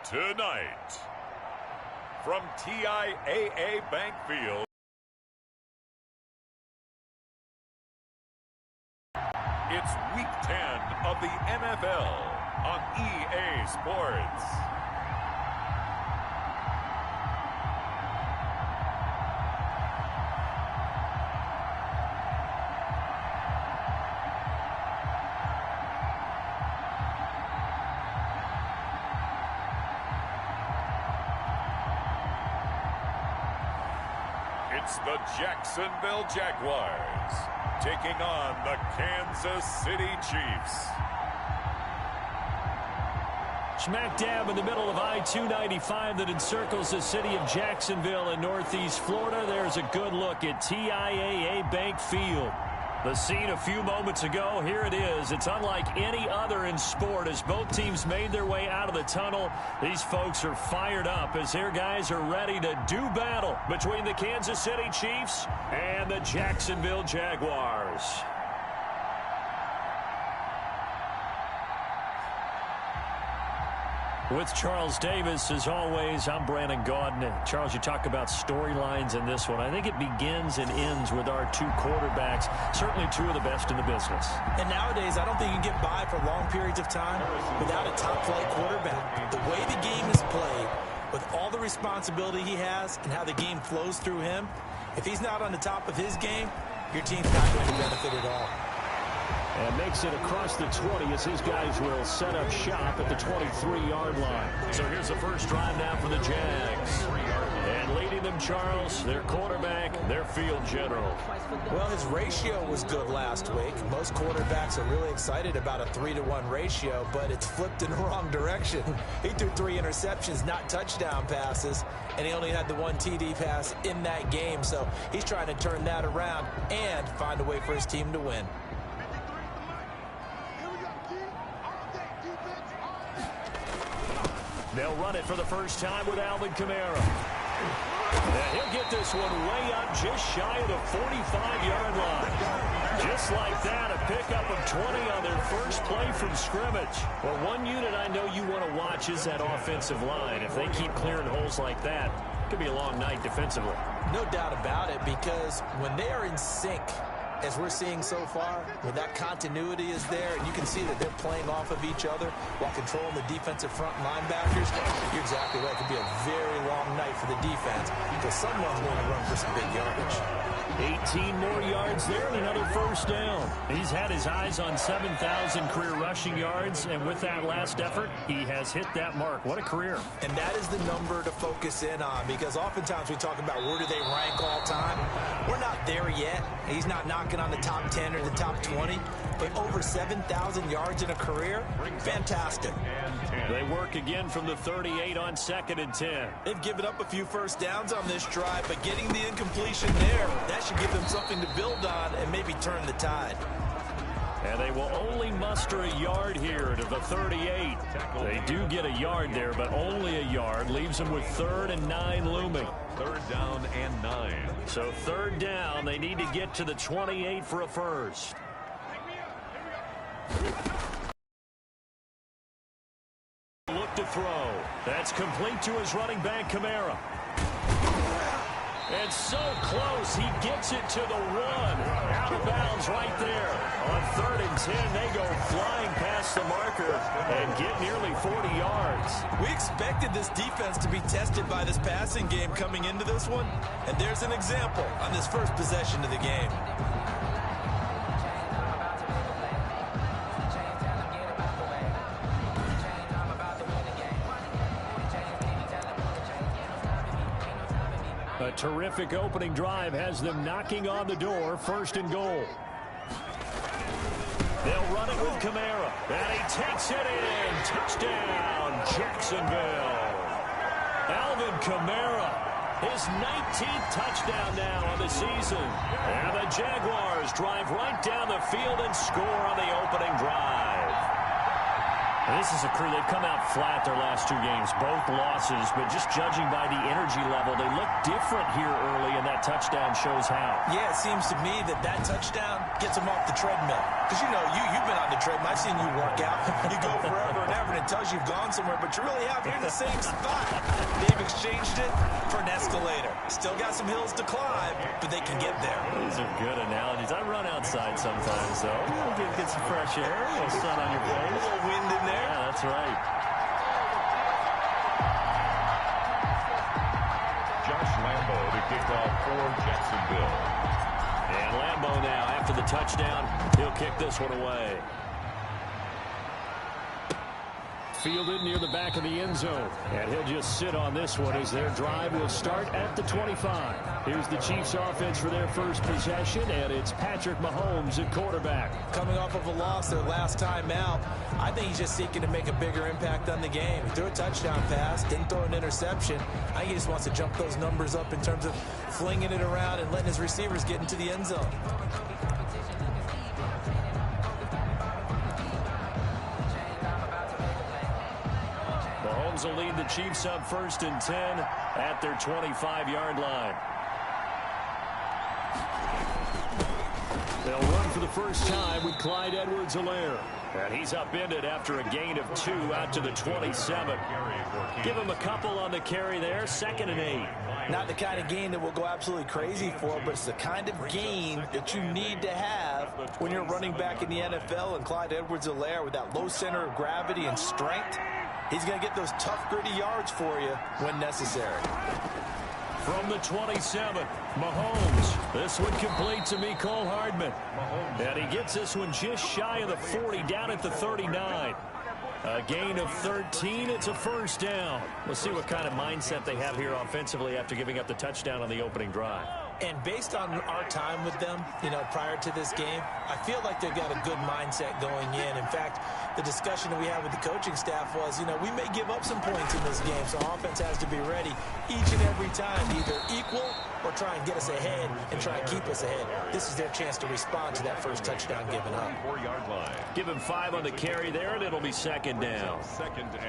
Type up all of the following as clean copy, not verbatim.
Tonight, from TIAA Bank Field, it's Week 10 of the NFL on EA Sports. It's the Jacksonville Jaguars taking on the Kansas City Chiefs. Smack dab in the middle of I-295 that encircles the city of Jacksonville in northeast Florida. There's a good look at TIAA Bank Field. The scene a few moments ago, here it is. It's unlike any other in sport as both teams made their way out of the tunnel. These folks are fired up as their guys are ready to do battle between the Kansas City Chiefs and the Jacksonville Jaguars. With Charles Davis, as always, I'm Brandon Gaudin. Charles, you talk about storylines in this one. I think it begins and ends with our two quarterbacks, certainly two of the best in the business. And nowadays, I don't think you can get by for long periods of time without a top-flight quarterback. The way the game is played, with all the responsibility he has and how the game flows through him, if he's not on the top of his game, your team's not going to benefit at all. And makes it across the 20 as his guys will set up shop at the 23-yard line. So here's the first drive now for the Jags. And leading them, Charles, their quarterback, their field general. Well, his ratio was good last week. Most quarterbacks are really excited about a 3-to-1 ratio, but it's flipped in the wrong direction. He threw 3 interceptions, not touchdown passes, and he only had the 1 TD pass in that game. So he's trying to turn that around and find a way for his team to win. They'll run it for the first time with Alvin Kamara. And he'll get this one way up just shy of the 45-yard line. Just like that, a pickup of 20 on their first play from scrimmage. Well, one unit I know you want to watch is that offensive line. If they keep clearing holes like that, it could be a long night defensively. No doubt about it, because when they are in sync, as we're seeing so far, when that continuity is there, and you can see that they're playing off of each other while controlling the defensive front linebackers, you're exactly right. It could be a very long night for the defense because someone's going to run for some big yardage. 18 more yards there and another first down. He's had his eyes on 7,000 career rushing yards, and with that last effort, he has hit that mark. What a career. And that is the number to focus in on, because oftentimes we talk about where do they rank all time. We're not there yet. He's not knocking on the top 10 or the top 20, but over 7,000 yards in a career, fantastic. They work again from the 38 on 2nd and 10. They've given up a few first downs on this drive, but getting the incompletion there, that should give them something to build on and maybe turn the tide. And they will only muster a yard here to the 38. They do get a yard there, but only a yard. Leaves them with 3rd and 9 looming. 3rd down and 9. So 3rd down, they need to get to the 28 for a first. Look to throw. That's complete to his running back, Kamara. And so close, he gets it to the 1. Out of bounds right there. On 3rd and 10, they go flying past the marker and get nearly 40 yards. We expected this defense to be tested by this passing game coming into this one, and there's an example on this first possession of the game. A terrific opening drive has them knocking on the door, 1st and goal. They'll run it with Kamara, and he takes it in. Touchdown, Jacksonville. Alvin Kamara, his 19th touchdown now on the season. And the Jaguars drive right down the field and score on the opening drive. This is a crew, they've come out flat their last 2 games, both losses, but just judging by the energy level, they look different here early, and that touchdown shows how. Yeah, it seems to me that touchdown gets them off the treadmill. Because, you know, you've been on the treadmill. I've seen you work out. You go forever and ever, and it tells you've gone somewhere, but you really have. You're in the same spot. They've exchanged it for an escalator. Still got some hills to climb, but they can get there. Those are good analogies. I run outside sometimes, though. Get some fresh air, a little sun on your face. A little wind in there. Yeah, that's right. Josh Lambo to kick off for Jacksonville. And Lambo now, after the touchdown, he'll kick this one away. Fielded near the back of the end zone. And he'll just sit on this one as their drive will start at the 25. Here's the Chiefs offense for their first possession, and it's Patrick Mahomes at quarterback. Coming off of a loss their last time out, I think he's just seeking to make a bigger impact on the game. He threw a touchdown pass, didn't throw an interception. I think he just wants to jump those numbers up in terms of flinging it around and letting his receivers get into the end zone. Mahomes will lead the Chiefs up 1st and 10 at their 25-yard line. They'll run for the first time with Clyde Edwards-Helaire. And he's upended after a gain of 2 out to the 27. Give him a couple on the carry there, 2nd and 8. Not the kind of gain that we'll go absolutely crazy for, but it's the kind of gain that you need to have when you're running back in the NFL. And Clyde Edwards-Helaire, with that low center of gravity and strength, he's going to get those tough, gritty yards for you when necessary. From the 27, Mahomes. This one complete to Mecole Hardman. And he gets this one just shy of the 40, down at the 39. A gain of 13. It's a first down. We'll see what kind of mindset they have here offensively after giving up the touchdown on the opening drive. And based on our time with them, you know, prior to this game, I feel like they've got a good mindset going in. In fact, the discussion that we had with the coaching staff was, you know, we may give up some points in this game, so offense has to be ready each and every time to either equal or try and get us ahead and try and keep us ahead. This is their chance to respond to that first touchdown given up. 4-yard line. Give him 5 on the carry there, and it'll be 2nd down.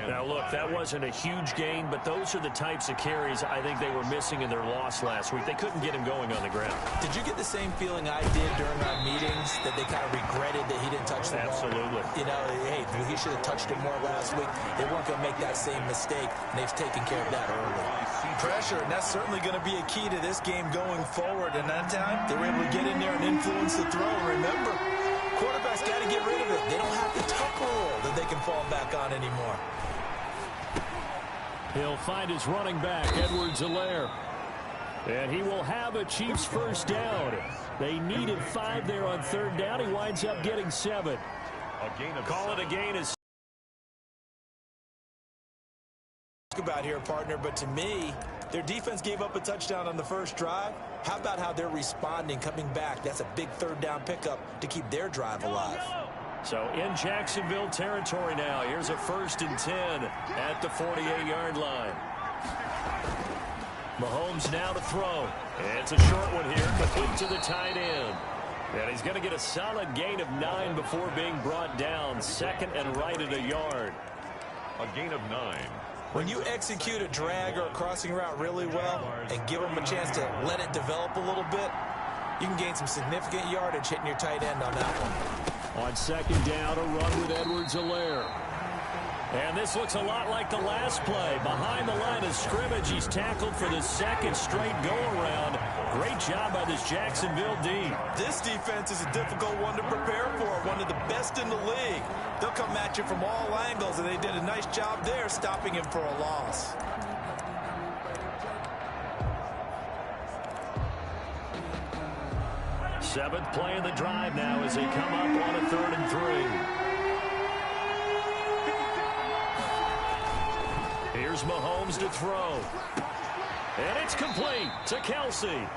Now, look, that wasn't a huge gain, but those are the types of carries I think they were missing in their loss last week. They couldn't get him going on the ground. Did you get the same feeling I did during our meetings, that they kind of regretted that he didn't touch the ball? Absolutely. You know, hey, he should have touched it more last week. They weren't going to make that same mistake, and they've taken care of that early. Pressure, and that's certainly going to be a key to this game going forward. And that time, they were able to get in there and influence the throw. Remember, quarterbacks got to get rid of it. They don't have the tuck rule that they can fall back on anymore. He'll find his running back, Edwards-Helaire. And he will have a Chiefs first down. They needed 5 there on 3rd down. He winds up getting 7. Call it a gain is about here, partner, but to me, their defense gave up a touchdown on the first drive. How about how they're responding, coming back? That's a big 3rd down pickup to keep their drive alive. So in Jacksonville territory now. Here's a 1st and 10 at the 48-yard line. Mahomes now to throw. It's a short one here, complete to the tight end. And he's going to get a solid gain of 9 before being brought down. 2nd and right at a yard. A gain of 9. When you execute a drag or a crossing route really well and give them a chance to let it develop a little bit, you can gain some significant yardage hitting your tight end on that one. On 2nd down, a run with Edwards-Helaire. And this looks a lot like the last play. Behind the line of scrimmage, he's tackled for the 2nd straight go-around. Great job by this Jacksonville D. This defense is a difficult one to prepare for, one of the best in the league. They'll come at you from all angles, and they did a nice job there stopping him for a loss. Seventh play of the drive now as they come up on a 3rd and 3. Here's Mahomes to throw. And it's complete to Kelsey.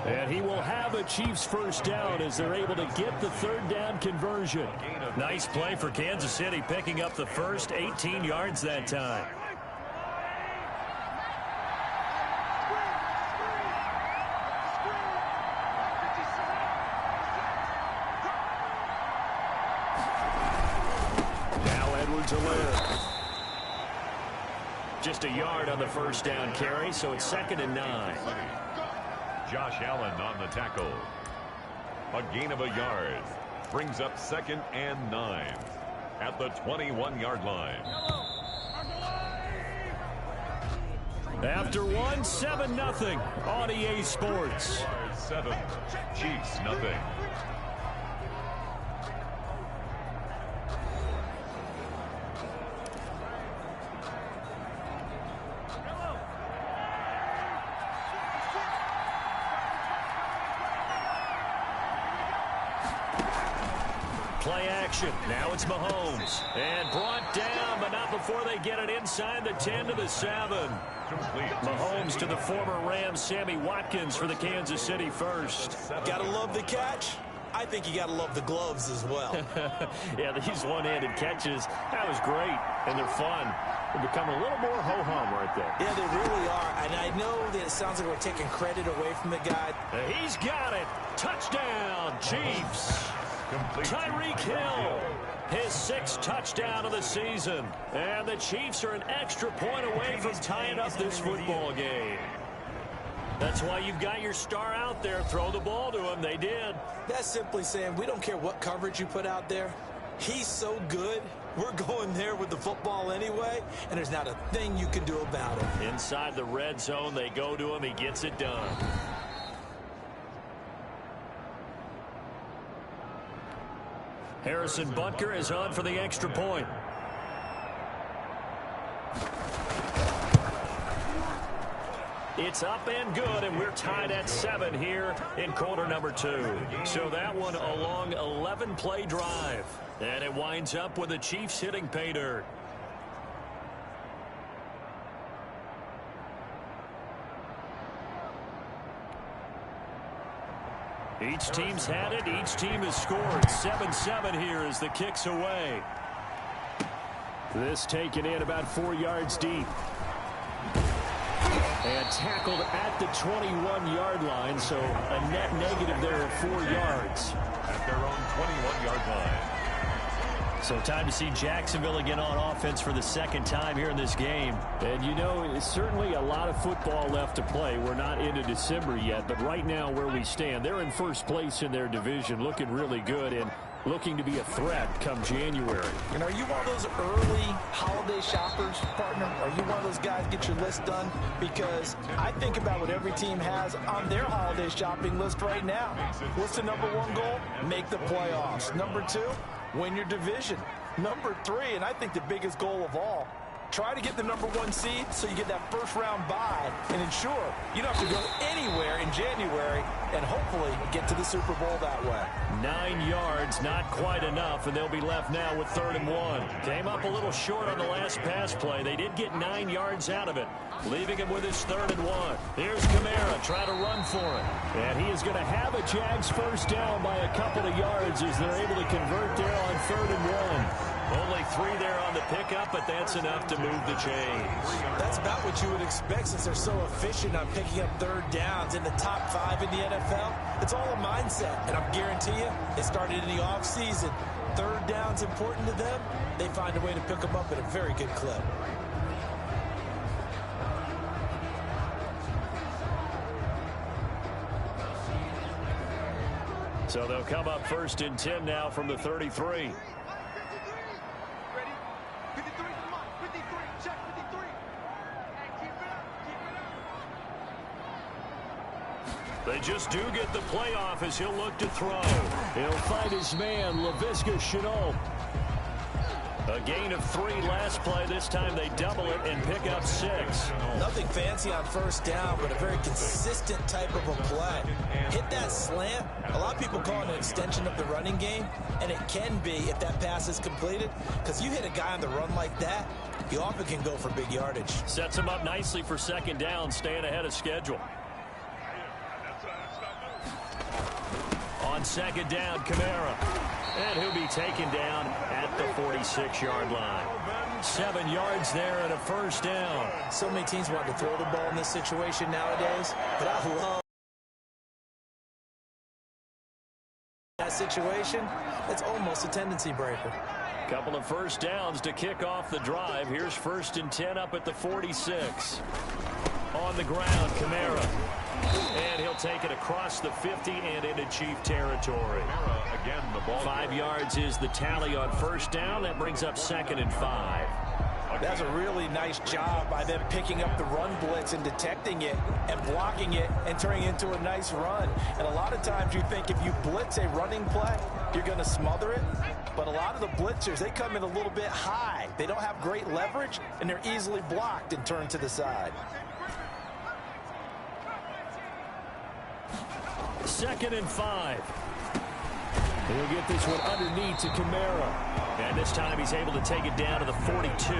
And he will have a Chiefs first down as they're able to get the 3rd down conversion. Nice play for Kansas City, picking up the first 18 yards that time. to live. Just a yard on the first down carry, so it's 2nd and 9. Josh Allen on the tackle. A gain of a yard. Brings up 2nd and 9 at the 21-yard line. After 7-0 on EA Sports. 7, Chiefs nothing. Play action. Now it's Mahomes. And brought down, but not before they get it inside the 10 to the 7. Complete. Mahomes to the former Rams, Sammy Watkins for the Kansas City first. Gotta love the catch. I think you gotta love the gloves as well. Yeah, these one-handed catches, that was great, and they're fun. They become a little more ho-hum right there. Yeah, they really are. And I know that it sounds like we're taking credit away from the guy. He's got it. Touchdown, Chiefs. Complete. Tyreek Hill, his 6th touchdown of the season. And the Chiefs are an extra point away from tying up this football game. That's why you've got your star out there. Throw the ball to him. They did. That's simply saying we don't care what coverage you put out there. He's so good. We're going there with the football anyway, and there's not a thing you can do about it. Inside the red zone, they go to him. He gets it done. Harrison Butker is on for the extra point. It's up and good, and we're tied at 7 here in quarter number 2. So that one a long 11-play drive. And it winds up with the Chiefs hitting pay dirt. Each team's had it. Each team has scored. 7-7 here as the kick's away. This taken in about 4 yards deep. And tackled at the 21-yard line, so a net negative there of 4 yards. At their own 21-yard line. So time to see Jacksonville again on offense for the 2nd time here in this game. And you know, it's certainly a lot of football left to play. We're not into December yet, but right now where we stand, they're in first place in their division, looking really good and looking to be a threat come January. And are you one of those early holiday shoppers, partner? Are you one of those guys get your list done? Because I think about what every team has on their holiday shopping list right now. What's the number 1 goal? Make the playoffs. Number 2, win your division. Number 3, and I think the biggest goal of all, try to get the number 1 seed so you get that first-round bye and ensure you don't have to go anywhere in January and hopefully get to the Super Bowl that way. 9 yards, not quite enough, and they'll be left now with 3rd and 1. Came up a little short on the last pass play. They did get 9 yards out of it, leaving him with his 3rd and 1. Here's Kamara trying to run for it. And he is going to have a Jags first down by a couple of yards as they're able to convert there on 3rd and 1. Only 3 there on the pickup, but that's enough to move the chains. That's about what you would expect since they're so efficient on picking up 3rd downs in the top 5 in the NFL. It's all a mindset, and I'm guarantee you, it started in the offseason. 3rd down's important to them. They find a way to pick them up at a very good clip. So they'll come up 1st and 10 now from the 33. They just do get the playoff as he'll look to throw. He'll find his man, Laviska Shenault. A gain of 3 last play. This time they double it and pick up 6. Nothing fancy on 1st down, but a very consistent type of a play. Hit that slant. A lot of people call it an extension of the running game, and it can be if that pass is completed, because you hit a guy on the run like that, you often can go for big yardage. Sets him up nicely for 2nd down, staying ahead of schedule. On 2nd down, Kamara. And he'll be taken down at the 46-yard line. 7 yards there and a 1st down. So many teams want to throw the ball in this situation nowadays, but I love that situation. It's almost a tendency breaker. Couple of first downs to kick off the drive. Here's 1st and 10 up at the 46. On the ground, Kamara. And he'll take it across the 50 and into Chief territory. Again, the ball 5 yards is the tally on first down. That brings up 2nd and 5. That's a really nice job by them picking up the run blitz and detecting it and blocking it and turning it into a nice run. And a lot of times you think if you blitz a running play, you're going to smother it. But a lot of the blitzers, they come in a little bit high. They don't have great leverage, and they're easily blocked and turned to the side. 2nd and 5. He'll get this one underneath to Kamara. And this time he's able to take it down to the 42.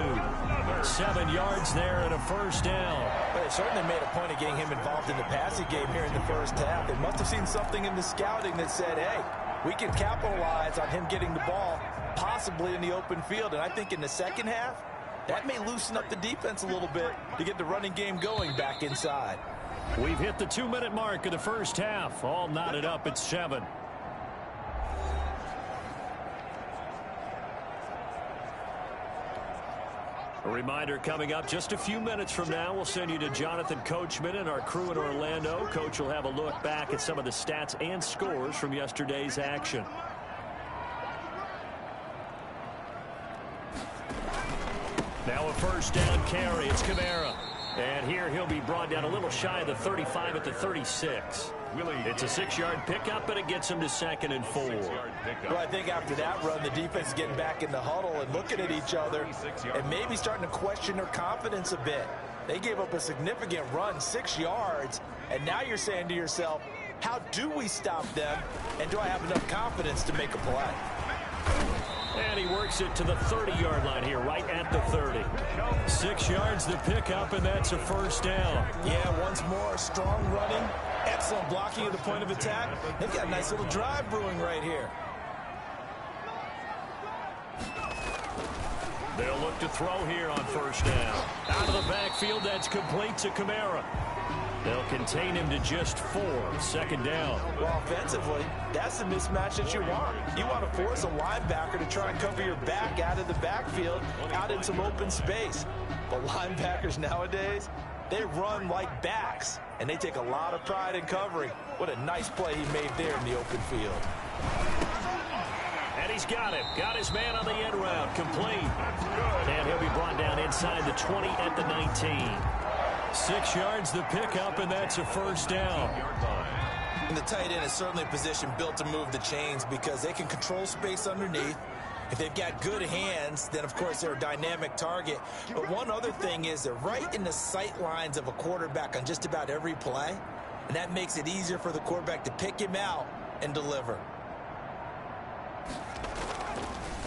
7 yards there and a first down. Well, they certainly made a point of getting him involved in the passing game here in the first half. They must have seen something in the scouting that said, hey, we can capitalize on him getting the ball, possibly in the open field. And I think in the second half, that may loosen up the defense a little bit to get the running game going back inside. We've hit the 2-minute mark of the first half. All knotted up at 7. A reminder coming up just a few minutes from now, we'll send you to Jonathan Coachman and our crew in Orlando. Coach will have a look back at some of the stats and scores from yesterday's action. Now a first down carry. It's Kamara. And here he'll be brought down a little shy of the 35 at the 36. It's a 6-yard pickup, but it gets him to 2nd and 4. Well, I think after that run, the defense is getting back in the huddle and looking at each other and maybe starting to question their confidence a bit. They gave up a significant run, 6 yards, and now you're saying to yourself, how do we stop them, and do I have enough confidence to make a play? And he works it to the 30-yard line here, right at the 30. 6 yards the pickup, and that's a first down. Yeah, once more, strong running, excellent blocking at the point of attack. They've got a nice little drive brewing right here. They'll look to throw here on first down. Out of the backfield, that's complete to Kamara. They'll contain him to just 4. 2nd down. Well, offensively, that's the mismatch that you want. You want to force a linebacker to try and cover your back out of the backfield, out in some open space. But linebackers nowadays, they run like backs, and they take a lot of pride in covering. What a nice play he made there in the open field. And he's got him. Got his man on the end route. Complete. And he'll be brought down inside the 20 at the 19. 6 yards the pickup, and that's a first down. And the tight end is certainly a position built to move the chains because they can control space underneath. If they've got good hands, then, of course, they're a dynamic target. But one other thing is they're right in the sight lines of a quarterback on just about every play, and that makes it easier for the quarterback to pick him out and deliver.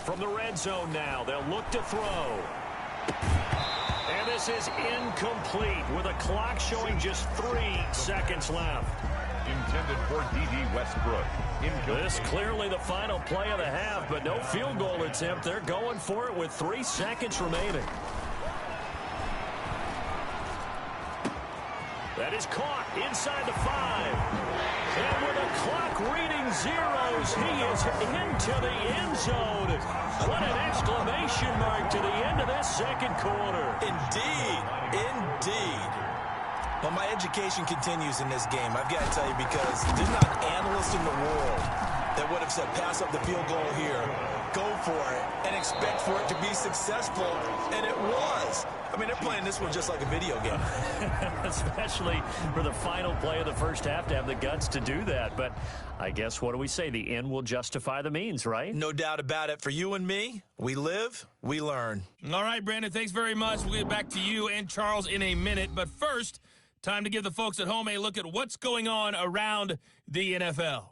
From the red zone now, they'll look to throw. And this is incomplete with a clock showing just 3 seconds left. Intended for D.D. Westbrook. This clearly the final play of the half, but no field goal attempt. They're going for it with 3 seconds remaining. That is caught inside the 5. And with the clock reading zeros, he is into the end zone. What an exclamation mark to the end of this second quarter. Indeed. Indeed. Well, my education continues in this game, I've got to tell you, because there's not an analyst in the world that would have said pass up the field goal here, go for it, and expect for it to be successful, and it was. I mean, they're playing this one just like a video game. Especially for the final play of the first half to have the guts to do that. But I guess, what do we say? The end will justify the means, right? No doubt about it. For you and me, we live, we learn. All right, Brandon, thanks very much. We'll get back to you and Charles in a minute. But first, time to give the folks at home a look at what's going on around the NFL.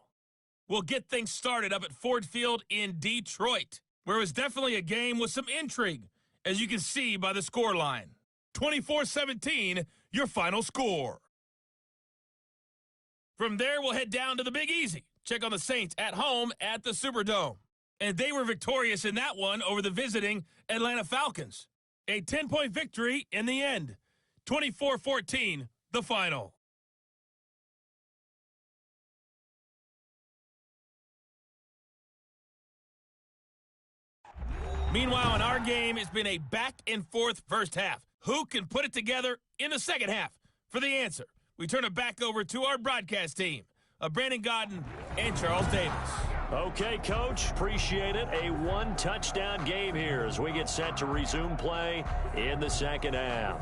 We'll get things started up at Ford Field in Detroit, where it was definitely a game with some intrigue, as you can see by the scoreline. 24-17, your final score. From there, we'll head down to the Big Easy. Check on the Saints at home at the Superdome. And they were victorious in that one over the visiting Atlanta Falcons. A 10-point victory in the end. 24-14, the final. Meanwhile, in our game, it's been a back-and-forth first half. Who can put it together in the second half? For the answer, we turn it back over to our broadcast team of Brandon Godden and Charles Davis. Okay, Coach, appreciate it. A one-touchdown game here as we get set to resume play in the second half.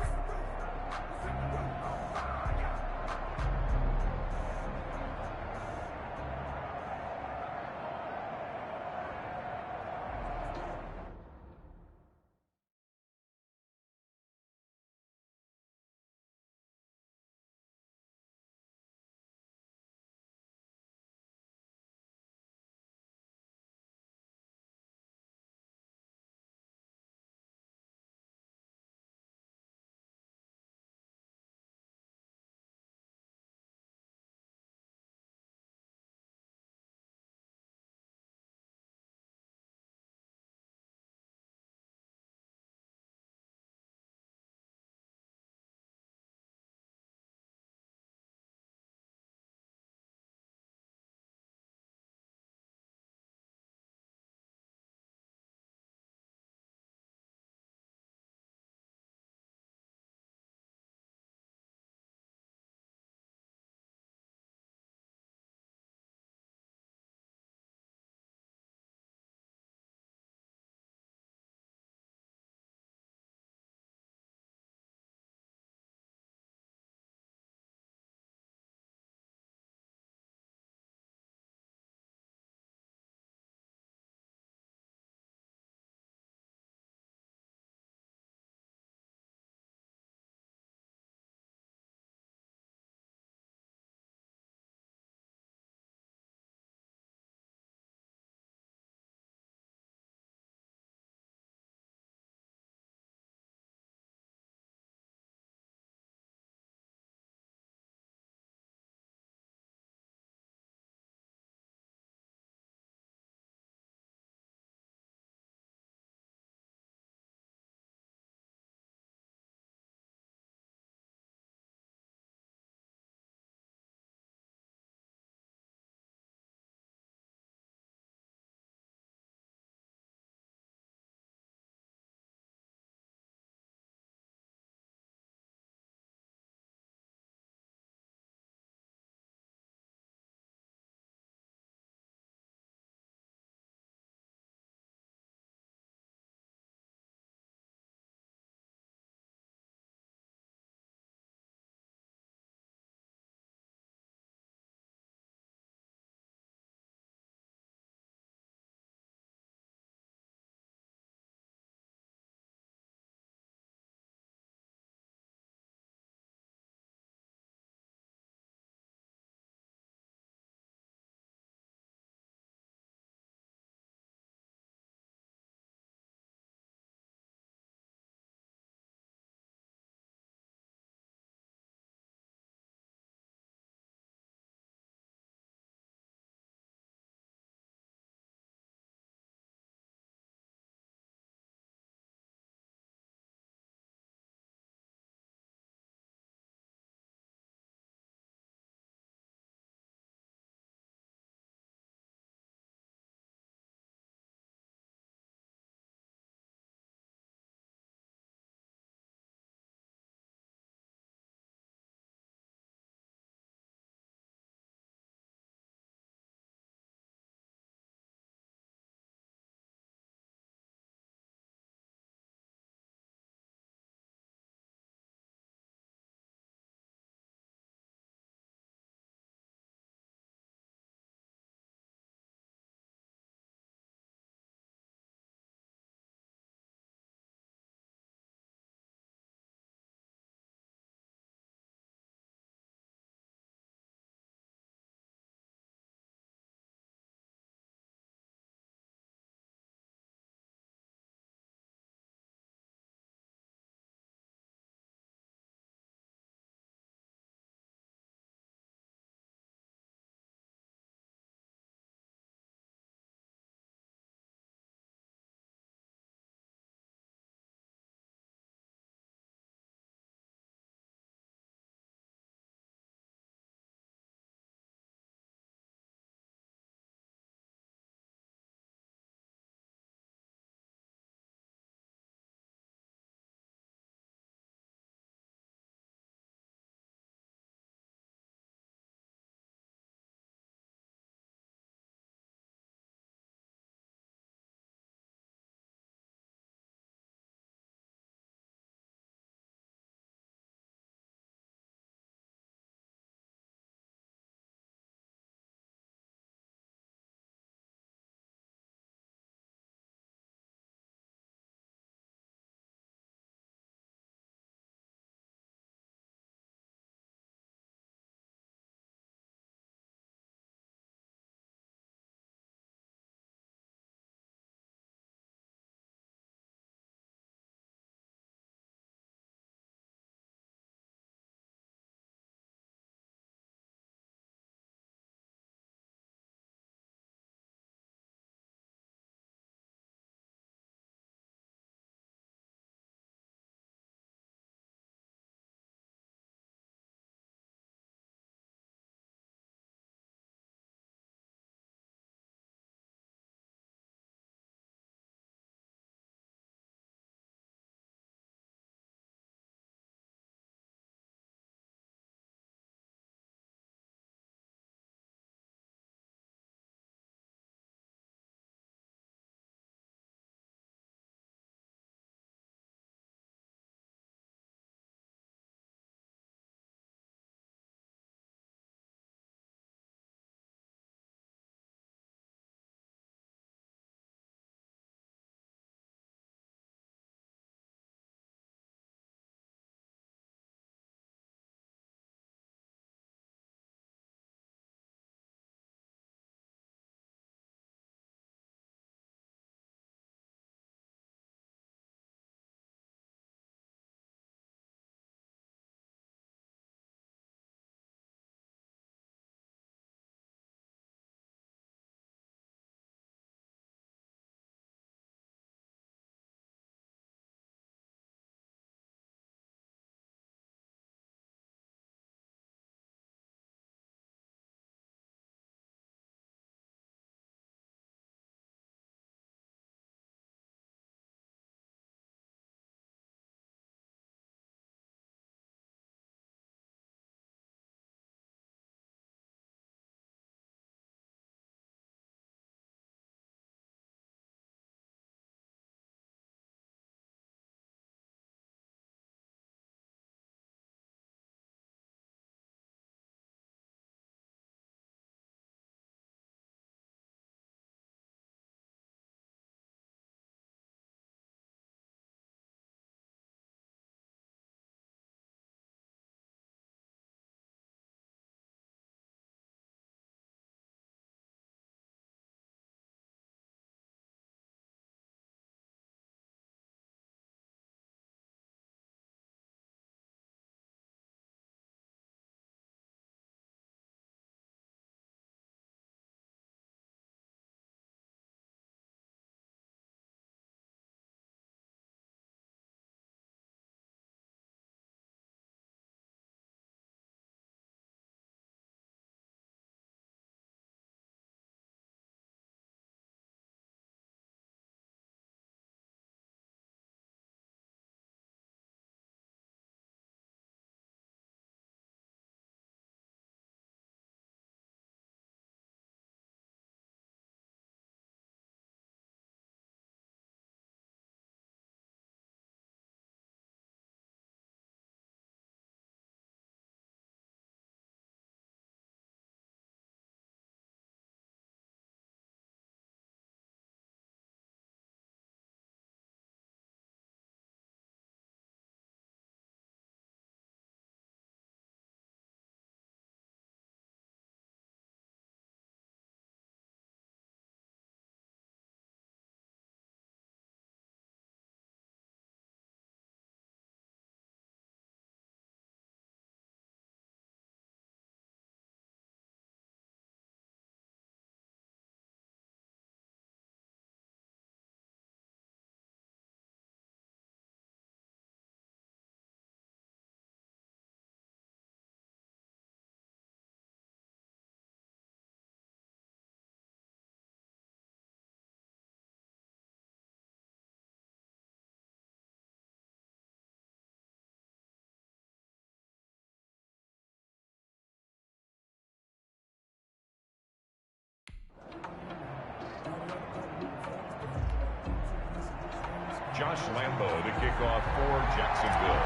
Josh Lambo to kick off for Jacksonville.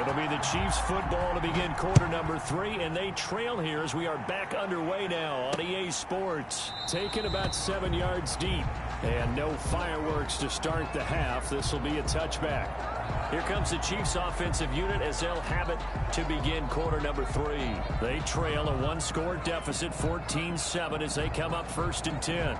It'll be the Chiefs football to begin quarter number 3, and they trail here as we are back underway now on EA Sports. Taken about 7 yards deep, and no fireworks to start the half. This will be a touchback. Here comes the Chiefs offensive unit as they'll have it to begin quarter number 3. They trail a one-score deficit, 14-7, as they come up 1st and 10.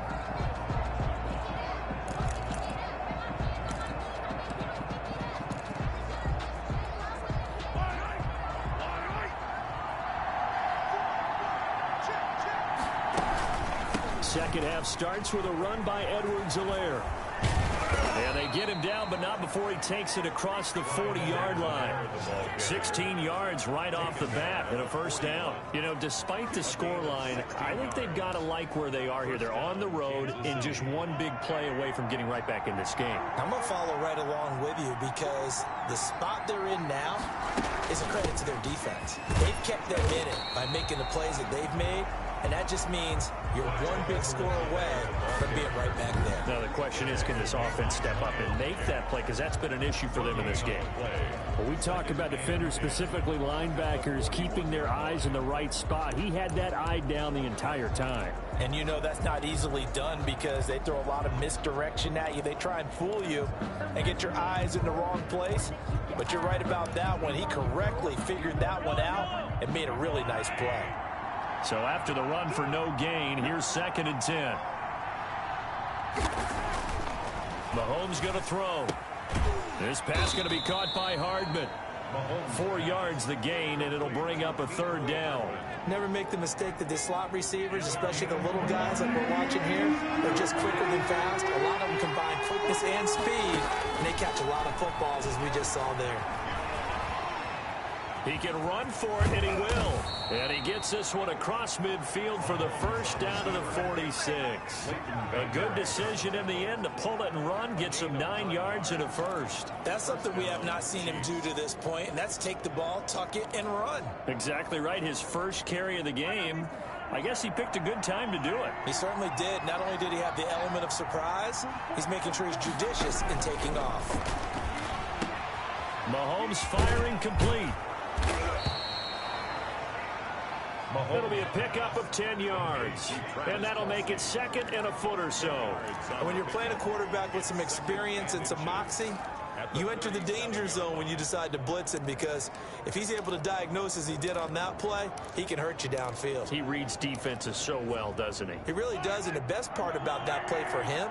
Second half starts with a run by Edwards-Helaire. And they get him down, but not before he takes it across the 40-yard line. 16 yards right off the bat and a first down. You know, despite the scoreline, I think they've got to like where they are here. They're on the road and just one big play away from getting right back in this game. I'm going to follow right along with you because the spot they're in now is a credit to their defense. They've kept them in it by making the plays that they've made. And that just means you're one big score away from being right back there. Now the question is, can this offense step up and make that play? Because that's been an issue for them in this game. When we talk about defenders, specifically linebackers, keeping their eyes in the right spot, he had that eye down the entire time. And you know that's not easily done because they throw a lot of misdirection at you. They try and fool you and get your eyes in the wrong place. But you're right about that one. He correctly figured that one out and made a really nice play. So after the run for no gain, here's 2nd and 10. Mahomes going to throw. This pass going to be caught by Hardman. 4 yards the gain, and it'll bring up a 3rd down. Never make the mistake that the slot receivers, especially the little guys like we're watching here, they're just quicker than fast. A lot of them combine quickness and speed, and they catch a lot of footballs, as we just saw there. He can run for it, and he will. And he gets this one across midfield for the first down to the 46. A good decision in the end to pull it and run, gets him 9 yards and a first. That's something we have not seen him do to this point, and that's take the ball, tuck it, and run. Exactly right. His first carry of the game. I guess he picked a good time to do it. He certainly did. Not only did he have the element of surprise, he's making sure he's judicious in taking off. Mahomes firing complete. It'll be a pickup of 10 yards, and that'll make it 2nd and a foot or so. When you're playing a quarterback with some experience and some moxie, you enter the danger zone when you decide to blitz him because if he's able to diagnose as he did on that play, he can hurt you downfield. He reads defenses so well, doesn't he? He really does, and the best part about that play for him,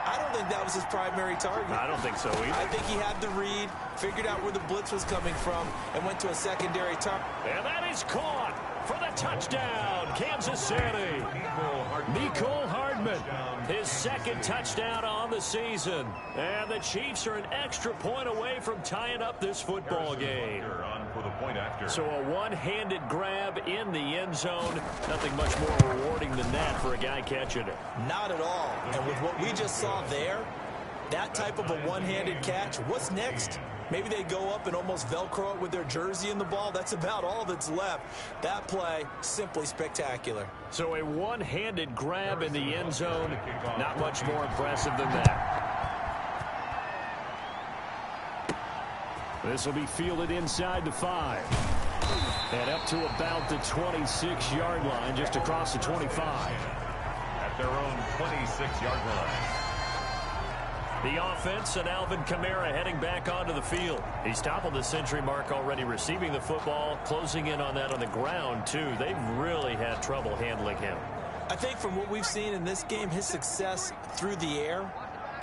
I don't think that was his primary target. I don't think so either. I think he had the read, figured out where the blitz was coming from, and went to a secondary target. And that is caught for the touchdown, Kansas City. Mecole Hardman, his 2nd touchdown on the season. And the Chiefs are an extra point away from tying up this football game. So a one-handed grab in the end zone. Nothing much more rewarding than that for a guy catching it. Not at all. And with what we just saw there, that type of a one-handed catch, what's next? Maybe they go up and almost Velcro it with their jersey in the ball. That's about all that's left. That play, simply spectacular. So a one-handed grab in the end zone, not much more impressive than that. This will be fielded inside the 5. And up to about the 26-yard line, just across the 25. At their own 26-yard line. The offense and Alvin Kamara heading back onto the field. He's toppled the century mark already receiving the football, closing in on that on the ground, too. They've really had trouble handling him. I think from what we've seen in this game, his success through the air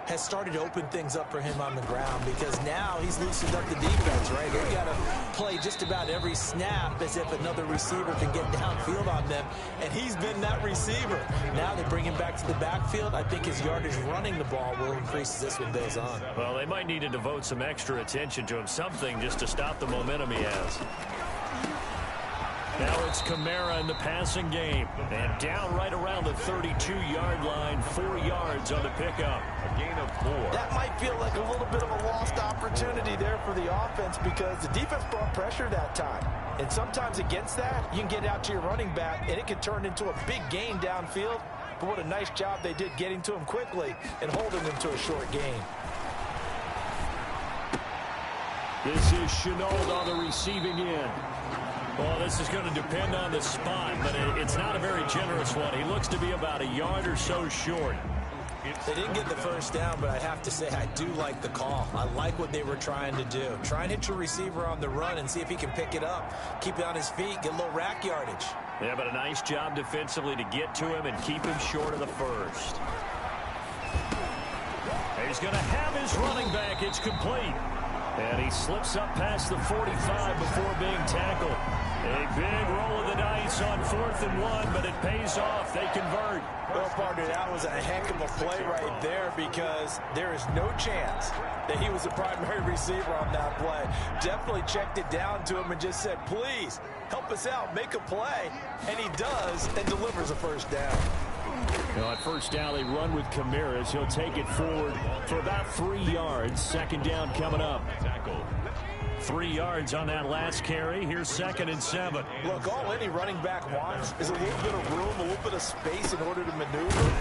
has started to open things up for him on the ground because now he's loosened up the defense, right? They've got to play just about every snap as if another receiver can get downfield on them, and he's been that receiver. Now they bring him back to the backfield. I think his yardage running the ball will increase as this one goes on. Well, they might need to devote some extra attention to him, something just to stop the momentum he has. Now it's Kamara in the passing game. And down right around the 32-yard line, 4 yards on the pickup. A gain of 4. That might feel like a little bit of a lost opportunity there for the offense because the defense brought pressure that time. And sometimes against that, you can get out to your running back, and it can turn into a big gain downfield. what a nice job they did getting to him quickly and holding him to a short gain. This is Chenault on the receiving end. Well, this is going to depend on the spot, but it's not a very generous one. He looks to be about a yard or so short. They didn't get the first down, but I have to say I do like the call. I like what they were trying to do. Try and hit your receiver on the run and see if he can pick it up. Keep it on his feet, get a little rack yardage. Yeah, but a nice job defensively to get to him and keep him short of the first. He's going to have his running back. It's complete. And he slips up past the 45 before being tackled. A big roll of the dice on 4th and 1, but it pays off. They convert. Well, partner, that was a heck of a play right there because there is no chance that he was the primary receiver on that play. Definitely checked it down to him and just said, please, help us out, make a play. And he does and delivers a first down. On first down, they run with Kamara. He'll take it forward for about 3 yards. Second down coming up. 3 yards on that last carry. Here's 2nd and 7. Look, all any running back wants is a little bit of room, a little bit of space in order to maneuver.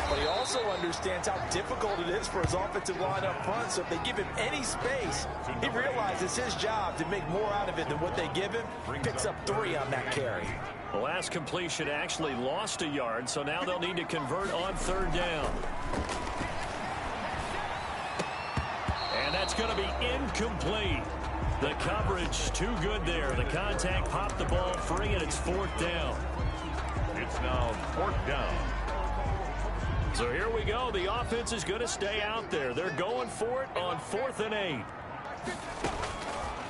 But he also understands how difficult it is for his offensive line up front. So if they give him any space, he realizes his job to make more out of it than what they give him. Picks up 3 on that carry. The last completion actually lost a yard, so now they'll need to convert on 3rd down. And that's going to be incomplete. The coverage too good there. The contact popped the ball free, and it's 4th down. It's now 4th down. So here we go. The offense is going to stay out there. They're going for it on 4th and 8.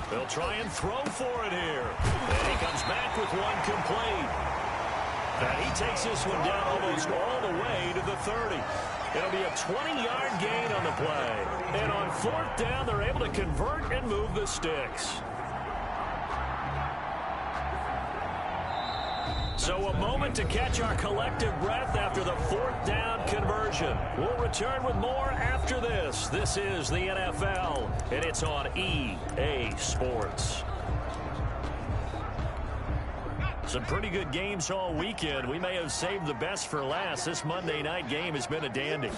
They'll try and throw for it here. And he comes back with one complete. And he takes this one down almost all the way to the 30. It'll be a 20-yard gain on the play. And on 4th down, they're able to convert and move the sticks. So a moment to catch our collective breath after the 4th down conversion. We'll return with more after this. This is the NFL, and it's on EA Sports. Some pretty good games all weekend. We may have saved the best for last. This Monday night game has been a dandy.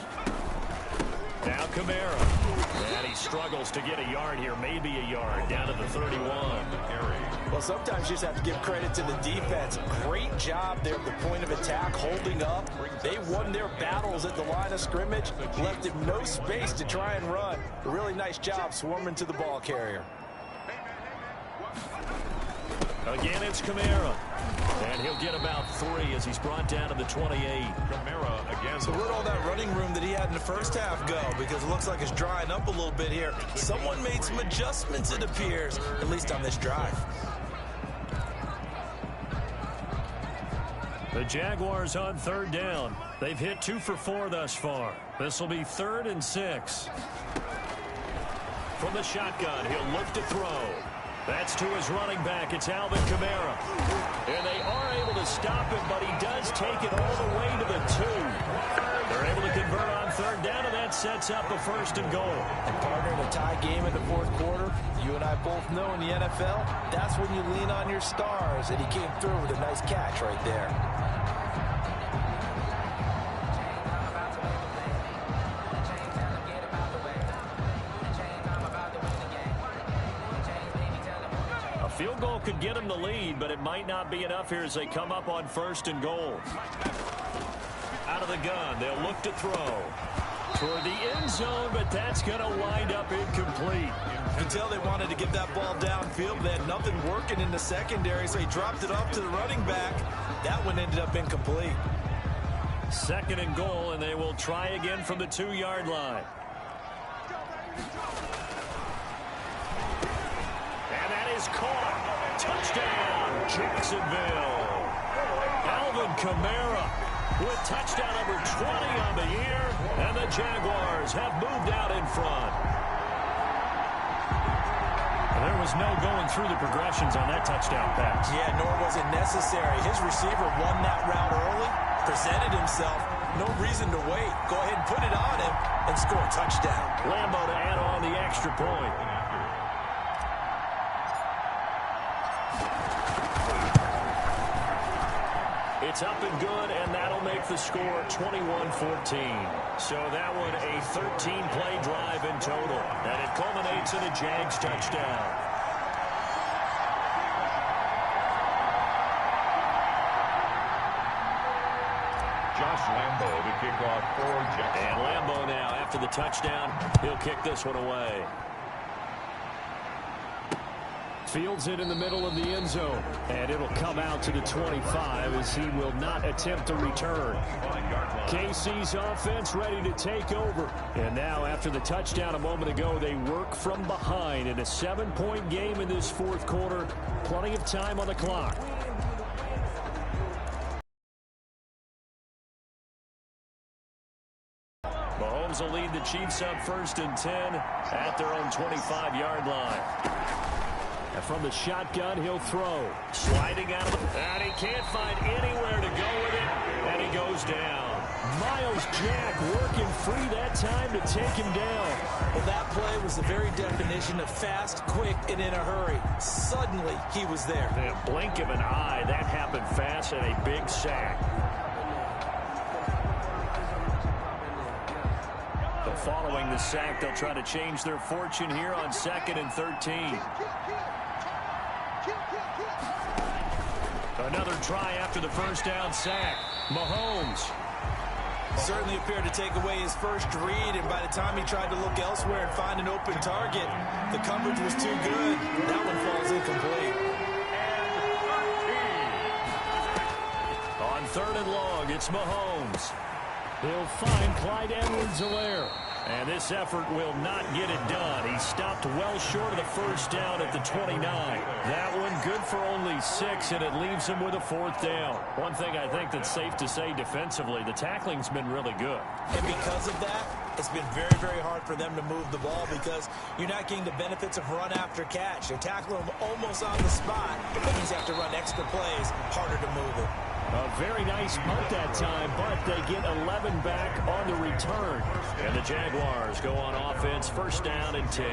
Now Kamara. And he struggles to get a yard here, maybe a yard, down to the 31. Well, sometimes you just have to give credit to the defense. Great job there at the point of attack, holding up. They won their battles at the line of scrimmage, left him no space to try and run. A really nice job swarming to the ball carrier. Again, it's Kamara. And he'll get about 3 as he's brought down to the 28. Kamara again. So where'd all that running room that he had in the first half go? Because it looks like it's drying up a little bit here. Someone made some adjustments, it appears, at least on this drive. The Jaguars on 3rd down. They've hit 2 for 4 thus far. This will be 3rd and 6. From the shotgun, he'll look to throw. That's to his running back. It's Alvin Kamara. And they are able to stop him, but he does take it all the way to the 2. They're able to convert on 3rd down, and that sets up a 1st and goal. And partner, in a tie game in the 4th quarter, you and I both know in the NFL, that's when you lean on your stars, and he came through with a nice catch right there. Field goal could get him the lead, but it might not be enough here as they come up on 1st and goal. Out of the gun, they'll look to throw toward the end zone, but that's going to wind up incomplete. You can tell they wanted to get that ball downfield. They had nothing working in the secondary, so he dropped it off to the running back. That one ended up incomplete. 2nd and goal, and they will try again from the 2-yard line. Is caught. Touchdown, Jacksonville. Alvin Kamara with touchdown number 20 on the year, and the Jaguars have moved out in front. There was no going through the progressions on that touchdown pass. Yeah, nor was it necessary. His receiver won that route early, presented himself. No reason to wait. Go ahead and put it on him and score a touchdown. Lambo to add on the extra point. It's up and good, and that'll make the score 21-14. So that one a 13-play drive in total, and it culminates in a Jags touchdown. Josh Lambo to kick off for Jags. And Lambo now, after the touchdown, he'll kick this one away. Fields it in the middle of the end zone, and it'll come out to the 25 as he will not attempt to return. KC's offense ready to take over. And now, after the touchdown a moment ago, they work from behind in a 7-point game in this fourth quarter. Plenty of time on the clock. Mahomes will lead the Chiefs up 1st and 10 at their own 25-yard line. And from the shotgun, he'll throw. Sliding out of the... And he can't find anywhere to go with it. And he goes down. Miles Jack working free that time to take him down. Well, that play was the very definition of fast, quick, and in a hurry. Suddenly, he was there. In a blink of an eye, that happened fast, and a big sack. But following the sack, they'll try to change their fortune here on 2nd and 13. Another try after the first down sack. Mahomes. Certainly appeared to take away his first read, and by the time he tried to look elsewhere and find an open target, the coverage was too good. That one falls incomplete. On 3rd and long, it's Mahomes. He'll find Clyde Edwards-Helaire. And this effort will not get it done. He stopped well short of the first down at the 29. That one good for only 6, and it leaves him with a 4th down. One thing I think that's safe to say defensively, the tackling's been really good. And because of that, it's been very, very hard for them to move the ball because you're not getting the benefits of run after catch. You're tackling him almost on the spot, but that means you have to run extra plays, harder to move it. A very nice punt that time, but they get 11 back on the return. And the Jaguars go on offense, 1st down and 10.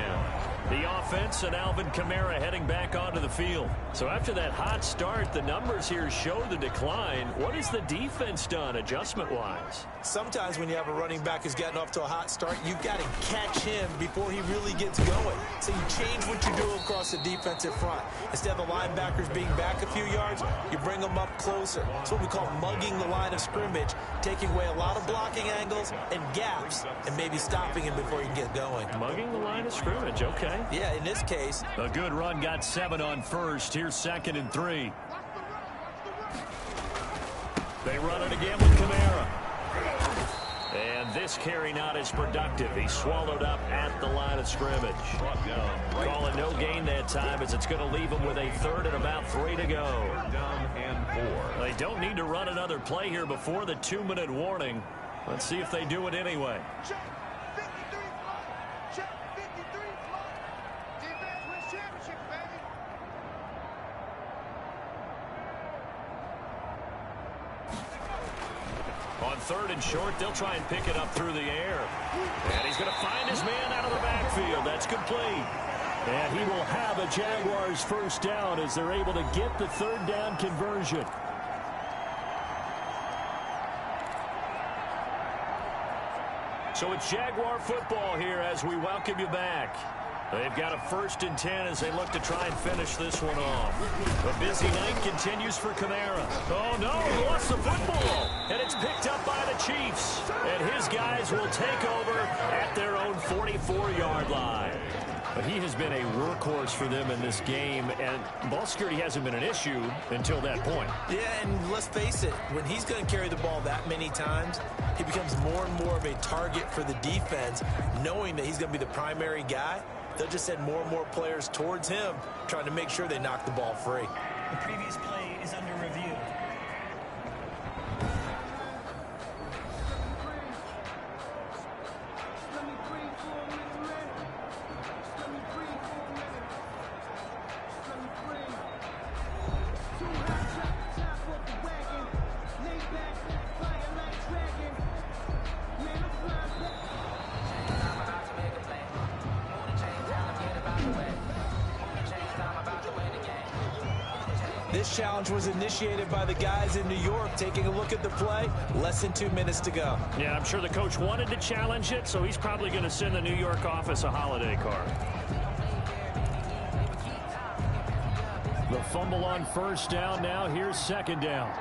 The offense and Alvin Kamara heading back onto the field. So after that hot start, the numbers here show the decline. What has the defense done adjustment-wise? Sometimes when you have a running back who's gotten off to a hot start, you've got to catch him before he really gets going. So you change what you do across the defensive front. Instead of the linebackers being back a few yards, you bring them up closer. It's what we call mugging the line of scrimmage, taking away a lot of blocking angles and gaps, and maybe stopping him before he can get going. Mugging the line of scrimmage, okay. Yeah, in this case. A good run, got 7 on 1st. Here's 2nd and 3. They run it again with Kamara. And this carry not as productive. He's swallowed up at the line of scrimmage. Calling no gain that time as it's going to leave him with a 3rd and about 3 to go. Down and 4. They don't need to run another play here before the 2-minute warning. Let's see if they do it anyway. On 3rd and short, they'll try and pick it up through the air. And he's going to find his man out of the backfield. That's complete. And he will have a Jaguars 1st down as they're able to get the 3rd down conversion. So it's Jaguar football here as we welcome you back. They've got a 1st and 10 as they look to try and finish this one off. A busy night continues for Kamara. Oh, no, he lost the football. And it's picked up by the Chiefs. And his guys will take over at their own 44-yard line. But he has been a workhorse for them in this game, and ball security hasn't been an issue until that point. Yeah, and let's face it, when he's going to carry the ball that many times, he becomes more and more of a target for the defense, knowing that he's going to be the primary guy. They'll just send more and more players towards him, trying to make sure they knock the ball free. The previous play is under review. This challenge was initiated by the guys in New York. Taking a look at the play, less than 2 minutes to go. Yeah, I'm sure the coach wanted to challenge it, so he's probably going to send the New York office a holiday card. The fumble on first down now. Here's second down.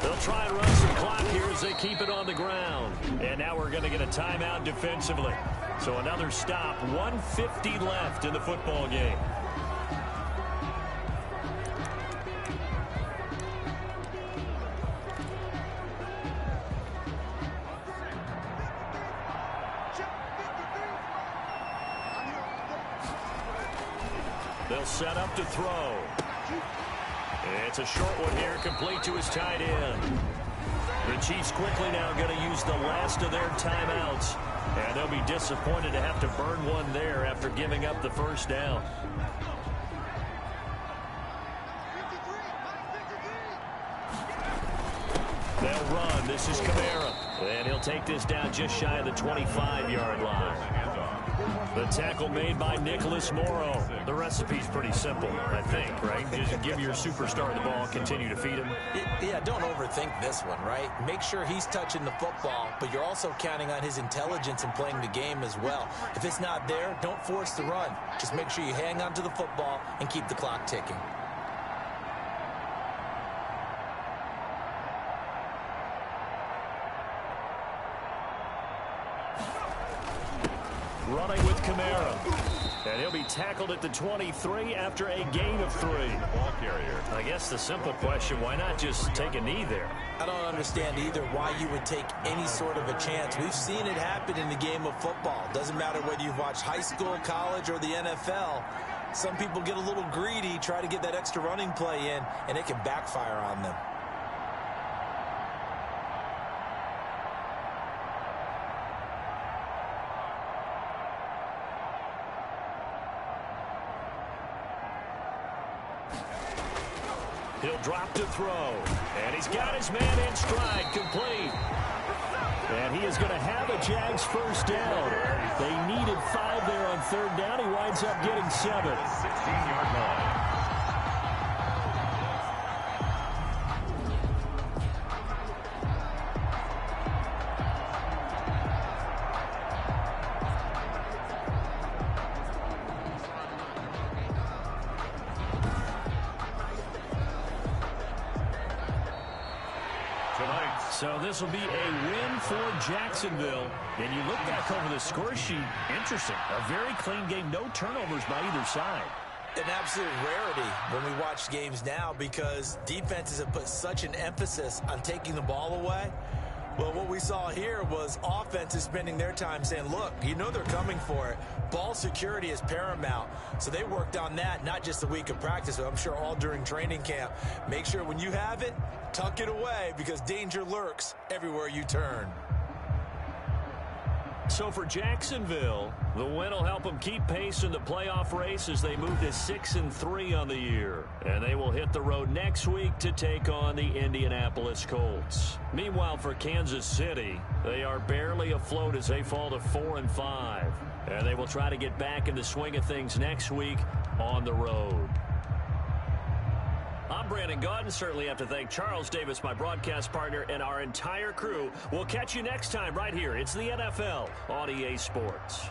They'll try and run some clock here as they keep it on the ground. And now we're going to get a timeout defensively. So another stop. 1:50 left in the football game. They'll set up to throw. It's a short one here, complete to his tight end. The Chiefs quickly now going to use the last of their timeouts. And they'll be disappointed to have to burn one there after giving up the first down. They'll run. This is Kamara. And he'll take this down just shy of the 25-yard line. The tackle made by Nicholas Morrow. The recipe's pretty simple, I think, right? Just give your superstar the ball, continue to feed him. Yeah, don't overthink this one, right? Make sure he's touching the football, but you're also counting on his intelligence in playing the game as well. If it's not there, don't force the run. Just make sure you hang on to the football and keep the clock ticking. Running with Kamara. And he'll be tackled at the 23 after a gain of 3. Ball carrier. I guess the simple question, why not just take a knee there? I don't understand either why you would take any sort of a chance. We've seen it happen in the game of football. Doesn't matter whether you've watched high school, college, or the NFL. Some people get a little greedy, try to get that extra running play in, and it can backfire on them. He'll drop to throw. And he's got his man in stride, complete. And he is going to have a Jags first down. They needed 5 there on third down. He winds up getting 7. 16-yard line. So this will be a win for Jacksonville. And you look back over the score sheet, interesting. A very clean game, no turnovers by either side. An absolute rarity when we watch games now because defenses have put such an emphasis on taking the ball away. Well, what we saw here was offenses spending their time saying, look, you know they're coming for it. Ball security is paramount. So they worked on that, not just a week of practice, but I'm sure all during training camp. Make sure when you have it, tuck it away because danger lurks everywhere you turn. So for Jacksonville, the win will help them keep pace in the playoff race as they move to 6-3 on the year. And they will hit the road next week to take on the Indianapolis Colts. Meanwhile, for Kansas City, they are barely afloat as they fall to 4-5. And they will try to get back in the swing of things next week on the road. I'm Brandon Gaudin. Certainly have to thank Charles Davis, my broadcast partner, and our entire crew. We'll catch you next time right here. It's the NFL on EA Sports.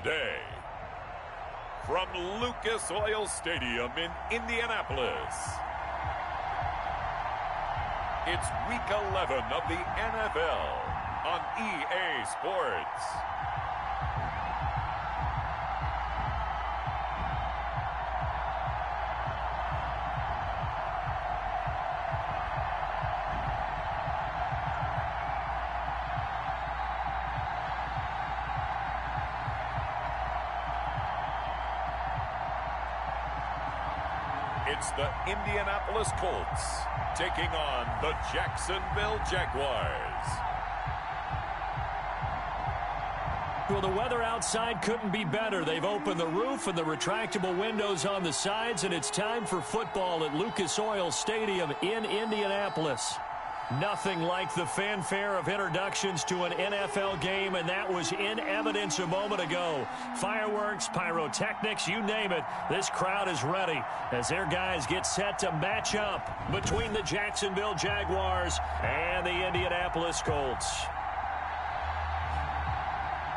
today. From Lucas Oil Stadium in Indianapolis, it's Week 11 of the NFL on EA Sports. It's the Indianapolis Colts taking on the Jacksonville Jaguars. Well, the weather outside couldn't be better. They've opened the roof and the retractable windows on the sides, and it's time for football at Lucas Oil Stadium in Indianapolis. Nothing like the fanfare of introductions to an NFL game, and that was in evidence a moment ago. Fireworks, pyrotechnics, you name it. This crowd is ready as their guys get set to match up between the Jacksonville Jaguars and the Indianapolis Colts.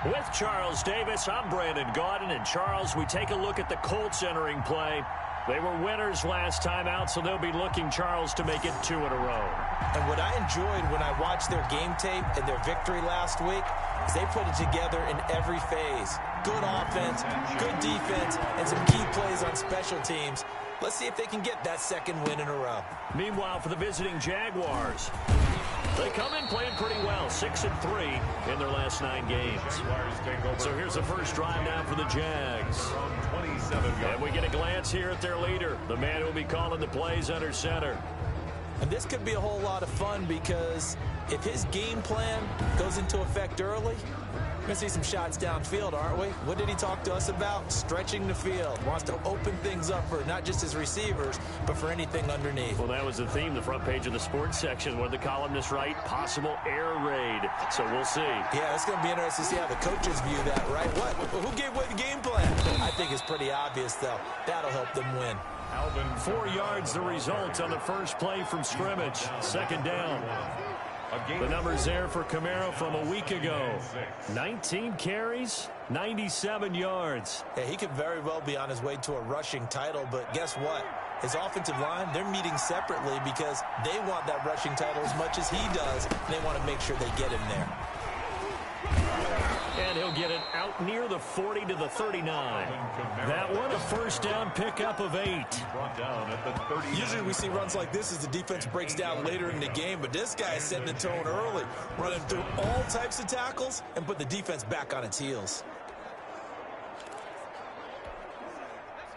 With Charles Davis, I'm Brandon Gaudin, and Charles, we take a look at the Colts entering play. They were winners last time out, so they'll be looking, Charles, to make it 2 in a row. And what I enjoyed when I watched their game tape and their victory last week is they put it together in every phase. Good offense, good defense, and some key plays on special teams. Let's see if they can get that second win in a row. Meanwhile, for the visiting Jaguars, they come in playing pretty well, 6-3 in their last 9 games. So here's the first drive now for the Jags. And we get a glance here at their leader, the man who will be calling the plays under center. And this could be a whole lot of fun because if his game plan goes into effect early, we're going to see some shots downfield, aren't we? What did he talk to us about? Stretching the field. Wants to open things up for not just his receivers, but for anything underneath. Well, that was the theme, the front page of the sports section, where the columnists write possible air raid. So we'll see. Yeah, it's going to be interesting to see how the coaches view that, right? What? Who gave away the game plan? I think it's pretty obvious, though. That'll help them win. 4 yards the result on the first play from scrimmage. Second down. The numbers there for Kamara from a week ago. 19 carries, 97 yards. Yeah, he could very well be on his way to a rushing title, but guess what? His offensive line, they're meeting separately because they want that rushing title as much as he does, and they want to make sure they get him there. And he'll get it out near the 40 to the 39. That one, a first down pickup of 8. Usually we see runs like this as the defense breaks down later in the game, but this guy is setting the tone early, running through all types of tackles and put the defense back on its heels.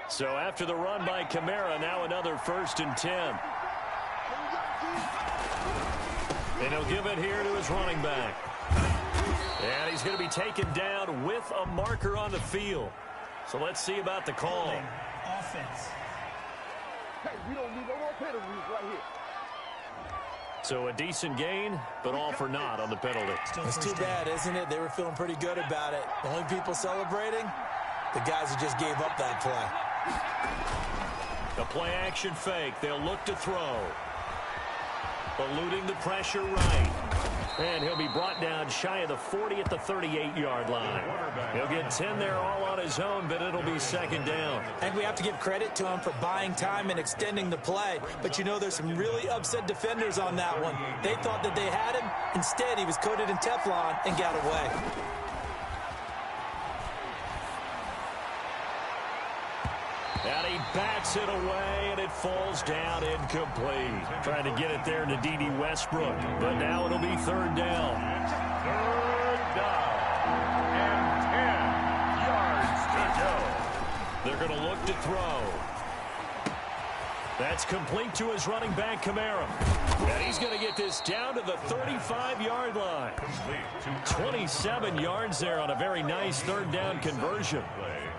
So after the run by Kamara, now another 1st and 10. And he'll give it here to his running back. And he's going to be taken down with a marker on the field. So let's see about the call. Offense. Hey, we don't need no more penalties right here. So a decent gain, but all for naught on the penalty. It's too bad, isn't it? They were feeling pretty good about it. The only people celebrating, the guys who just gave up that play. The play action fake. They'll look to throw. Eluding the pressure right. And he'll be brought down shy of the 40 at the 38-yard line. He'll get 10 there all on his own, but it'll be second down. I think we have to give credit to him for buying time and extending the play. But, you know, there's some really upset defenders on that one. They thought that they had him. Instead, he was coated in Teflon and got away. And he bats it away, and it falls down incomplete. Trying to get it there to D.D. Westbrook, but now it'll be third down. Third down and 10 yards to go. They're going to look to throw. That's complete to his running back, Kamara. And he's going to get this down to the 35-yard line. 27 yards there on a very nice third down conversion.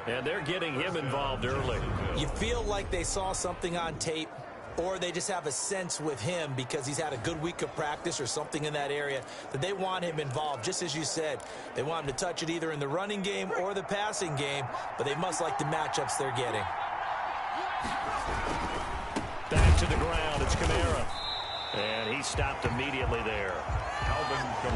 And they're getting him involved early. You feel like they saw something on tape, or they just have a sense with him because he's had a good week of practice or something in that area that they want him involved. Just as you said, they want him to touch it either in the running game or the passing game, but they must like the matchups they're getting. Back to the ground. It's Kamara. And he stopped immediately there.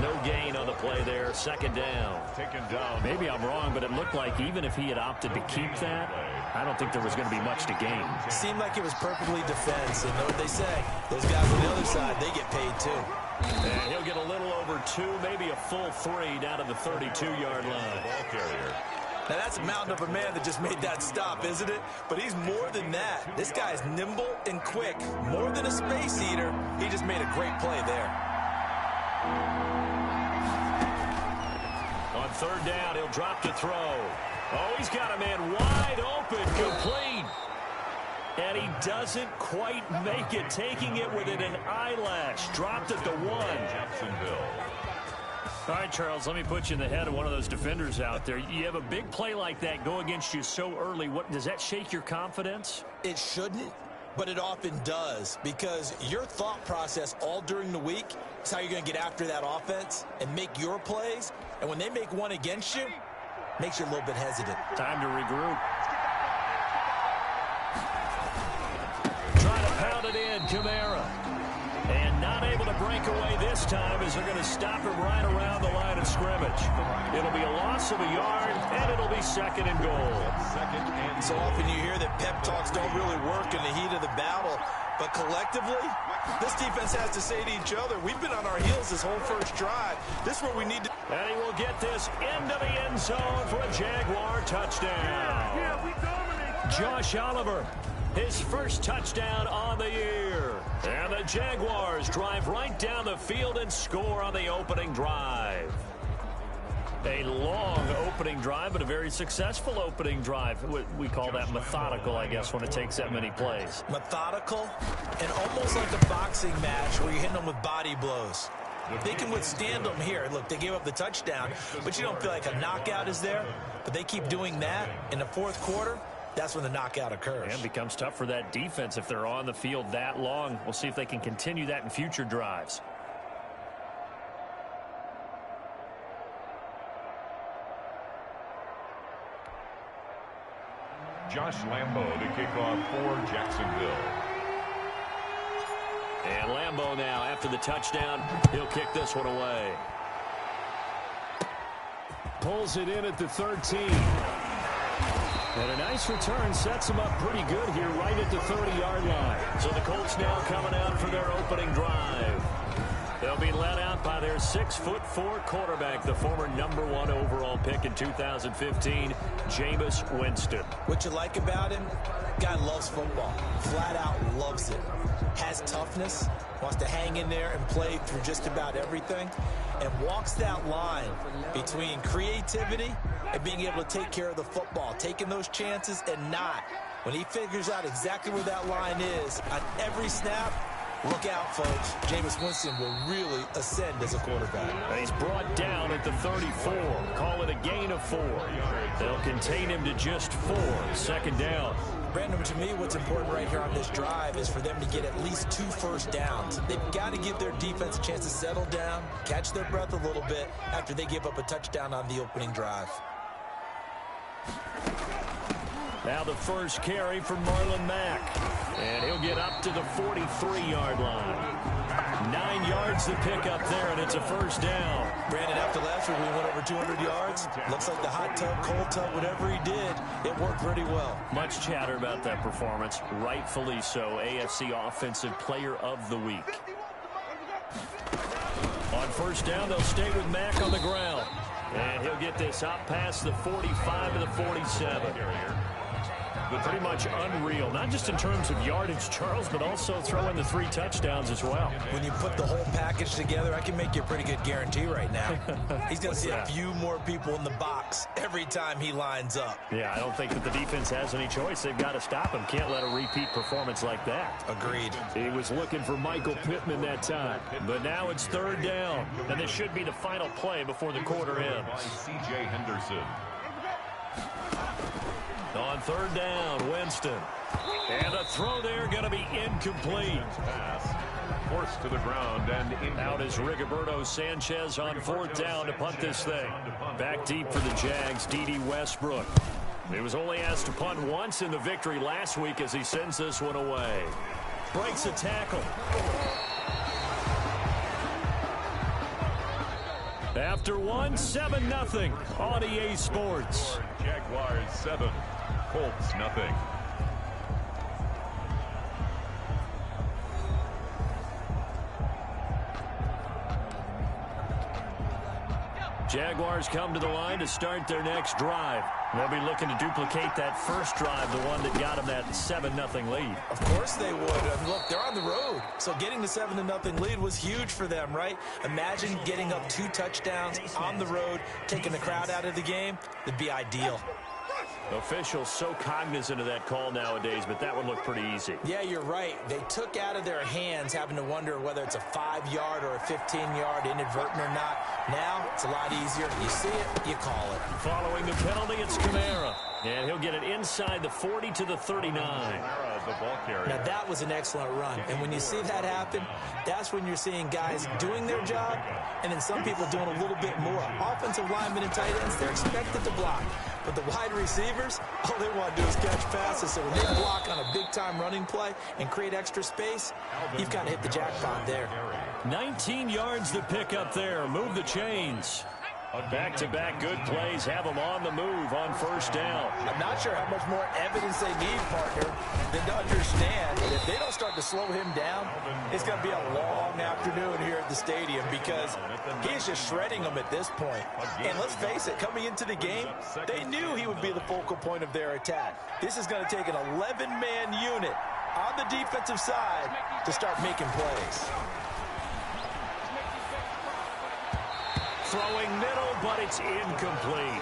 No gain on the play there, second down. Taken down. Maybe I'm wrong, but it looked like even if he had opted to keep that, I don't think there was going to be much to gain. Seemed like it was perfectly defense, and know what they say. Those guys on the other side, they get paid too. And he'll get a little over 2, maybe a full 3 down to the 32-yard line. Ball carrier. Now, that's a mountain of a man that just made that stop, isn't it? But he's more than that. This guy's nimble and quick. More than a space eater. He just made a great play there. On third down, he'll drop to throw. Oh, he's got a man wide open, complete. And he doesn't quite make it, taking it within an eyelash. Dropped at the 1. Jacksonville. All right, Charles, let me put you in the head of one of those defenders out there. You have a big play like that go against you so early. What does that shake your confidence? It shouldn't, but it often does, because your thought process all during the week is how you're going to get after that offense and make your plays. And when they make one against you, it makes you a little bit hesitant. Time to regroup. Trying to pound it in, Kamara. And not able to break away this time as they're going to stop him right around the line of scrimmage. It'll be a loss of a yard, and it'll be second and goal. Second and so often you hear that pep talks don't really work in the heat of the battle. But collectively, this defense has to say to each other, we've been on our heels this whole first drive. This is where we need to. And he will get this into the end zone for a Jaguar touchdown. Yeah, we dominate. Josh Oliver, his first touchdown on the year. And the Jaguars drive right down the field and score on the opening drive. A long opening drive, but a very successful opening drive. We call that methodical, I guess, when it takes that many plays. Methodical and almost like a boxing match where you're hitting them with body blows. They can withstand them here. Look, they gave up the touchdown, but you don't feel like a knockout is there. But they keep doing that in the fourth quarter. That's when the knockout occurs. And it becomes tough for that defense if they're on the field that long. We'll see if they can continue that in future drives. Josh Lambo to kick off for Jacksonville. And Lambo now, after the touchdown, he'll kick this one away. Pulls it in at the 13. And a nice return sets him up pretty good here right at the 30-yard line. So the Colts now coming out for their opening drive. They'll be led out by their 6'4" quarterback, the former #1 overall pick in 2015, Jameis Winston. What you like about him? Guy loves football. Flat out loves it. Has toughness. Wants to hang in there and play through just about everything. And walks that line between creativity and being able to take care of the football. Taking those chances and not. When he figures out exactly where that line is on every snap, look out, folks. Jameis Winston will really ascend as a quarterback. And he's brought down at the 34. Call it a gain of 4. They'll contain him to just 4. Second down. Brandon, to me, what's important right here on this drive is for them to get at least 2 first downs. They've got to give their defense a chance to settle down, catch their breath a little bit after they give up a touchdown on the opening drive. Now the first carry for Marlon Mack. And he'll get up to the 43-yard line. 9 yards to pick up there, and it's a first down. Brandon, after last week we went over 200 yards. Looks like the hot tub, cold tub, whatever he did, it worked pretty well. Much chatter about that performance. Rightfully so. AFC Offensive Player of the Week. On first down, they'll stay with Mack on the ground. And he'll get this up past the 45 to the 47. Pretty much unreal, not just in terms of yardage, Charles, but also throw in the 3 touchdowns as well. When you put the whole package together, I can make you a pretty good guarantee right now. He's going to see a few more people in the box every time he lines up. Yeah, I don't think that the defense has any choice. They've got to stop him. Can't let a repeat performance like that. Agreed. He was looking for Michael Pittman that time. But now it's third down. And this should be the final play before the quarter ends. C.J. Henderson. On third down, Winston. And a throw there going to be incomplete. Pass forced to the ground and out is Rigoberto Sanchez on fourth down to punt this thing. Back deep for the Jags, D.D. Westbrook. He was only asked to punt once in the victory last week as he sends this one away. Breaks a tackle. After one, 7-0 on EA Sports. Jaguars 7, Colts nothing. Jaguars come to the line to start their next drive. They'll be looking to duplicate that first drive, the one that got them that 7-0 lead. Of course they would. Look, they're on the road, so getting the 7-0 lead was huge for them, right? Imagine getting up 2 touchdowns on the road, taking the crowd out of the game. It'd be ideal. Officials so cognizant of that call nowadays, but that would look pretty easy. Yeah, you're right. They took out of their hands having to wonder whether it's a 5-yard or a 15-yard inadvertent or not. Now, it's a lot easier. You see it, you call it. Following the penalty, it's Kamara. And he'll get it inside the 40 to the 39. The ball carrier. Now, that was an excellent run. And when you see that happen, that's when you're seeing guys doing their job and then some people doing a little bit more. Offensive linemen and tight ends, they're expected to block. But the wide receivers, all they want to do is catch passes. So when they block on a big-time running play and create extra space, you've got to hit the jackpot there. 19 yards to pick up there. Move the chains. Back-to-back good plays have them on the move on first down. I'm not sure how much more evidence they need, partner, than to understand that if they don't start to slow him down, it's going to be a long afternoon here at the stadium because he's just shredding them at this point. And let's face it, coming into the game, they knew he would be the focal point of their attack. This is going to take an 11-man unit on the defensive side to start making plays. Throwing middle, but it's incomplete.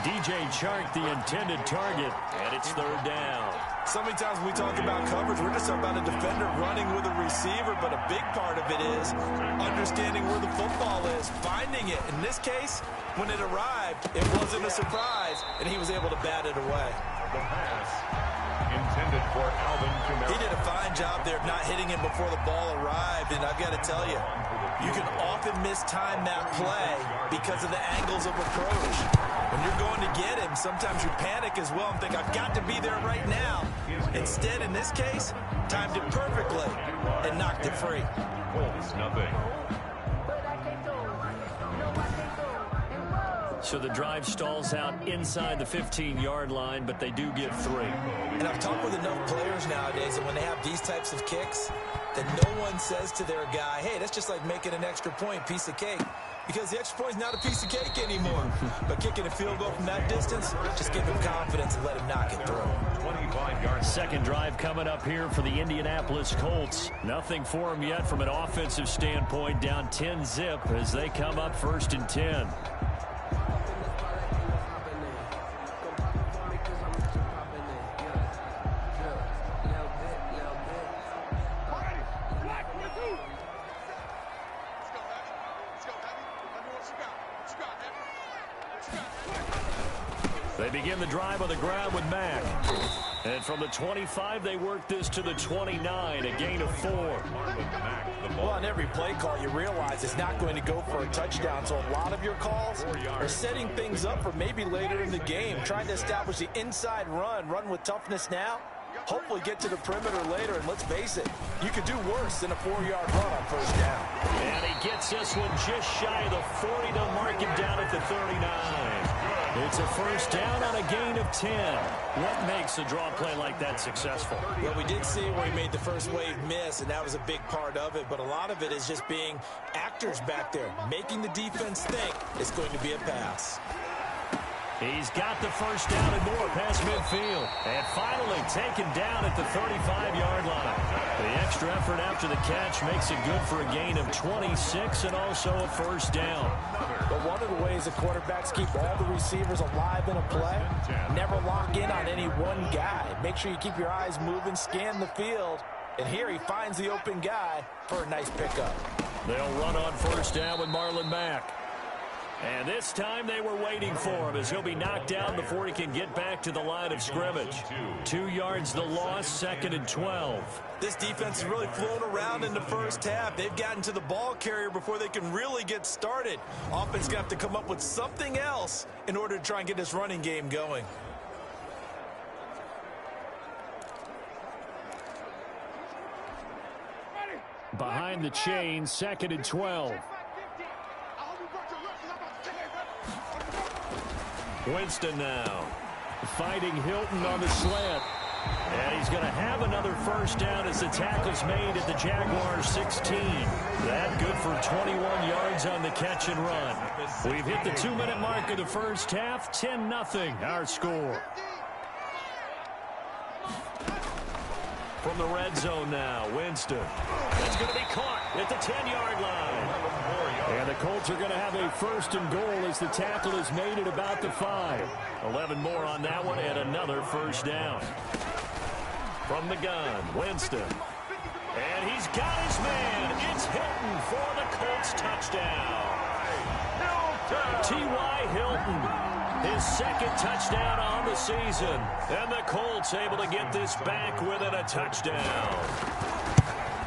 DJ Chark, the intended target, and it's third down. So many times when we talk about coverage, we're just talking about a defender running with a receiver, but a big part of it is understanding where the football is, finding it. In this case, when it arrived, it wasn't a surprise, and he was able to bat it away. The pass intended for Alvin Kamara. He did a fine job there of not hitting him before the ball arrived, and I've got to tell you, you can often mistime that play because of the angles of approach. When you're going to get him, sometimes you panic as well and think, I've got to be there right now. Instead, in this case, timed it perfectly and knocked it free. Colts nothing. So the drive stalls out inside the 15-yard line, but they do get 3. And I've talked with enough players nowadays that when they have these types of kicks, that no one says to their guy, hey, that's just like making an extra point, piece of cake. Because the extra point is not a piece of cake anymore. But kicking a field goal from that distance, just give him confidence and let him knock it through. 25 yards. Second drive coming up here for the Indianapolis Colts. Nothing for them yet from an offensive standpoint, down 10-zip as they come up 1st and 10. They begin the drive on the ground with Mack. And from the 25, they work this to the 29, a gain of 4. Well, on every play call, you realize it's not going to go for a touchdown. So a lot of your calls are setting things up for maybe later in the game, trying to establish the inside run with toughness now. Hopefully get to the perimeter later, and let's face it, you could do worse than a 4-yard run on first down. And he gets this one just shy of the 40 to mark him down at the 39. It's a first down on a gain of 10. What makes a draw play like that successful? Well, we did see where he made the first wave miss, and that was a big part of it. But a lot of it is just being actors back there, making the defense think it's going to be a pass. He's got the first down and more past midfield. And finally taken down at the 35-yard line. The extra effort after the catch makes it good for a gain of 26 and also a first down. But one of the ways the quarterbacks keep all the receivers alive in a play, never lock in on any one guy. Make sure you keep your eyes moving, scan the field. And here he finds the open guy for a nice pickup. They'll run on first down with Marlon Mack. And this time they were waiting for him as he'll be knocked down before he can get back to the line of scrimmage. 2 yards the loss, 2nd and 12. This defense has really flown around in the first half. They've gotten to the ball carrier before they can really get started. Offense going to have to come up with something else in order to try and get this running game going. Behind the chain, 2nd and 12. Winston now. Fighting Hilton on the slant. And he's going to have another first down as the tackle's made at the Jaguars 16. That good for 21 yards on the catch and run. We've hit the 2-minute mark of the first half. 10-0 our score. From the red zone now, Winston. That's going to be caught at the 10-yard line. And the Colts are going to have a first and goal as the tackle is made at about the 5. 11 more on that one and another first down. From the gun, Winston. And he's got his man. It's Hilton for the Colts touchdown. T.Y. Hilton, his second touchdown on the season. And the Colts able to get this back within a touchdown.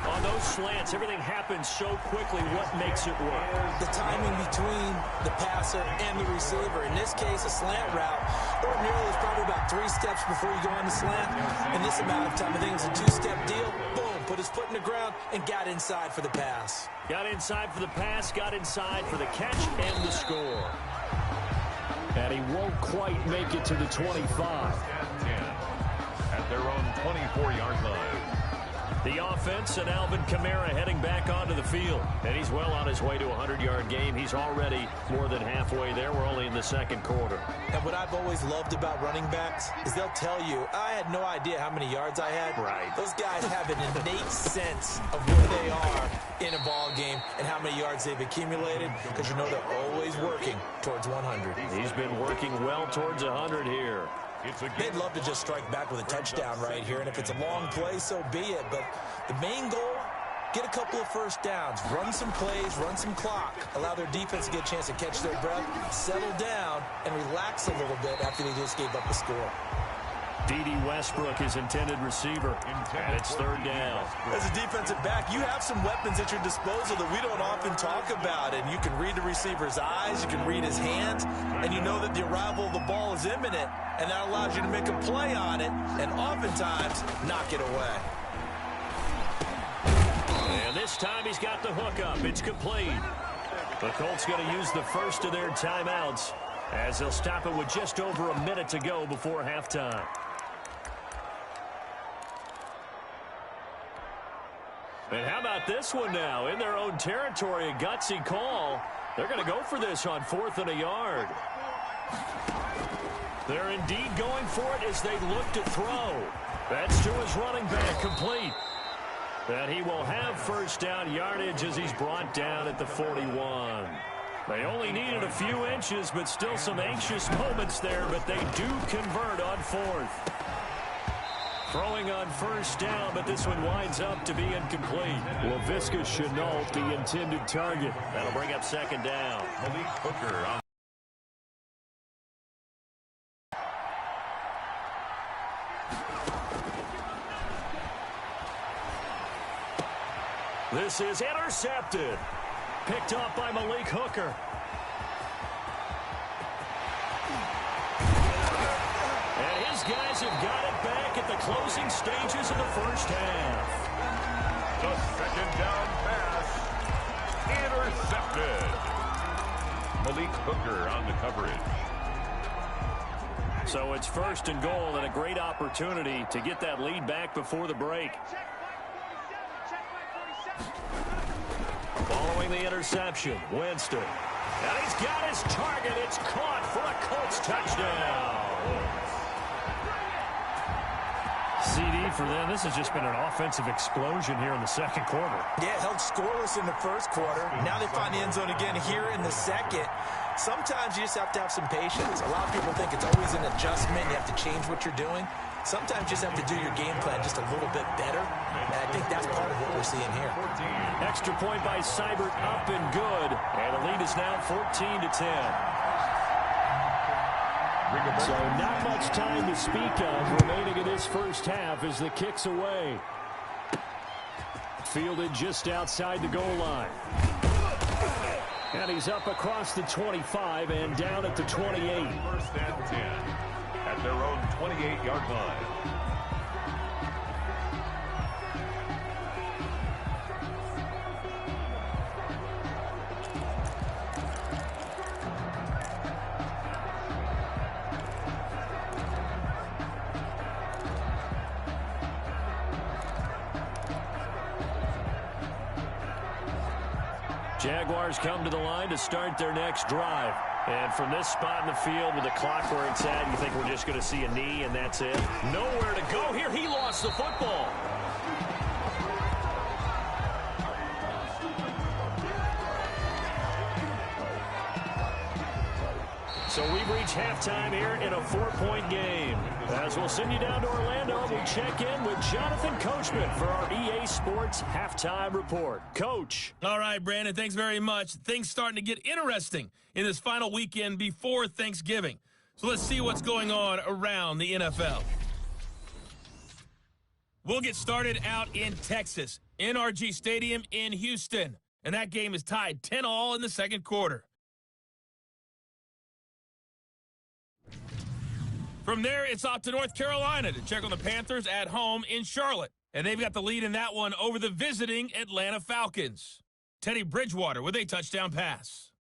On those slants, everything happens so quickly. What makes it work? The timing between the passer and the receiver. In this case, a slant route. Ordinarily, it's probably about 3 steps before you go on the slant. In this amount of time, I think it was a 2-step deal. Boom, put his foot in the ground and got inside for the pass. Got inside for the pass, got inside for the catch and the score. And he won't quite make it to the 25. At their own 24-yard line. The offense and Alvin Kamara heading back onto the field. And he's well on his way to a 100-yard game. He's already more than halfway there. We're only in the second quarter. And what I've always loved about running backs is they'll tell you, I had no idea how many yards I had. Right. Those guys have an innate sense of where they are in a ball game and how many yards they've accumulated, because you know they're always working towards 100. He's been working well towards 100 here. They'd love to just strike back with a touchdown right here, and if it's a long play, so be it. But the main goal, get a couple of first downs, run some plays, run some clock, allow their defense to get a chance to catch their breath, settle down, and relax a little bit after they just gave up a score. D.D. Westbrook is intended receiver, and it's third down. As a defensive back, you have some weapons at your disposal that we don't often talk about, and you can read the receiver's eyes, you can read his hands, and you know that the arrival of the ball is imminent, and that allows you to make a play on it, and oftentimes knock it away. And this time he's got the hook up. It's complete. The Colts going to use the first of their timeouts as they'll stop it with just over a minute to go before halftime. And how about this one now? In their own territory, a gutsy call. They're going to go for this on 4th and a yard. They're indeed going for it as they look to throw. That's to his running back, complete. And he will have first down yardage as he's brought down at the 41. They only needed a few inches, but still some anxious moments there, but they do convert on 4th. Throwing on first down, but this one winds up to be incomplete. Laviska Shenault, the intended target. That'll bring up second down. Malik Hooker on. This is intercepted. Picked off by Malik Hooker. And his guys have got it back at the closing stages of the first half. The second down pass. Intercepted. Malik Hooker on the coverage. So it's first and goal and a great opportunity to get that lead back before the break. Following the interception, Winston. And he's got his target. It's caught for a Colts touchdown. CD for them. This has just been an offensive explosion here in the second quarter. Yeah, held scoreless in the first quarter. Now they find the end zone again here in the second. Sometimes you just have to have some patience. A lot of people think it's always an adjustment. You have to change what you're doing. Sometimes you just have to do your game plan just a little bit better. And I think that's part of what we're seeing here. Extra point by Seibert, up and good. And the lead is now 14-10. So not much time to speak of remaining in this first half as the kick's away. Fielded just outside the goal line. And he's up across the 25 and down at the 28. First and 10 at their own 28-yard line. Jaguars come to the line to start their next drive. And from this spot in the field with the clock where it's at, you think we're just going to see a knee and that's it? Nowhere to go here. He lost the football. So we've reached halftime here in a 4-point game. As we'll send you down to Orlando, we check in with Jonathan Coachman for our EA Sports Halftime Report. Coach. All right, Brandon, thanks very much. Things starting to get interesting in this final weekend before Thanksgiving. So let's see what's going on around the NFL. We'll get started out in Texas, NRG Stadium in Houston. And that game is tied 10-all in the second quarter. From there, it's off to North Carolina to check on the Panthers at home in Charlotte. And they've got the lead in that one over the visiting Atlanta Falcons. Teddy Bridgewater with a touchdown pass.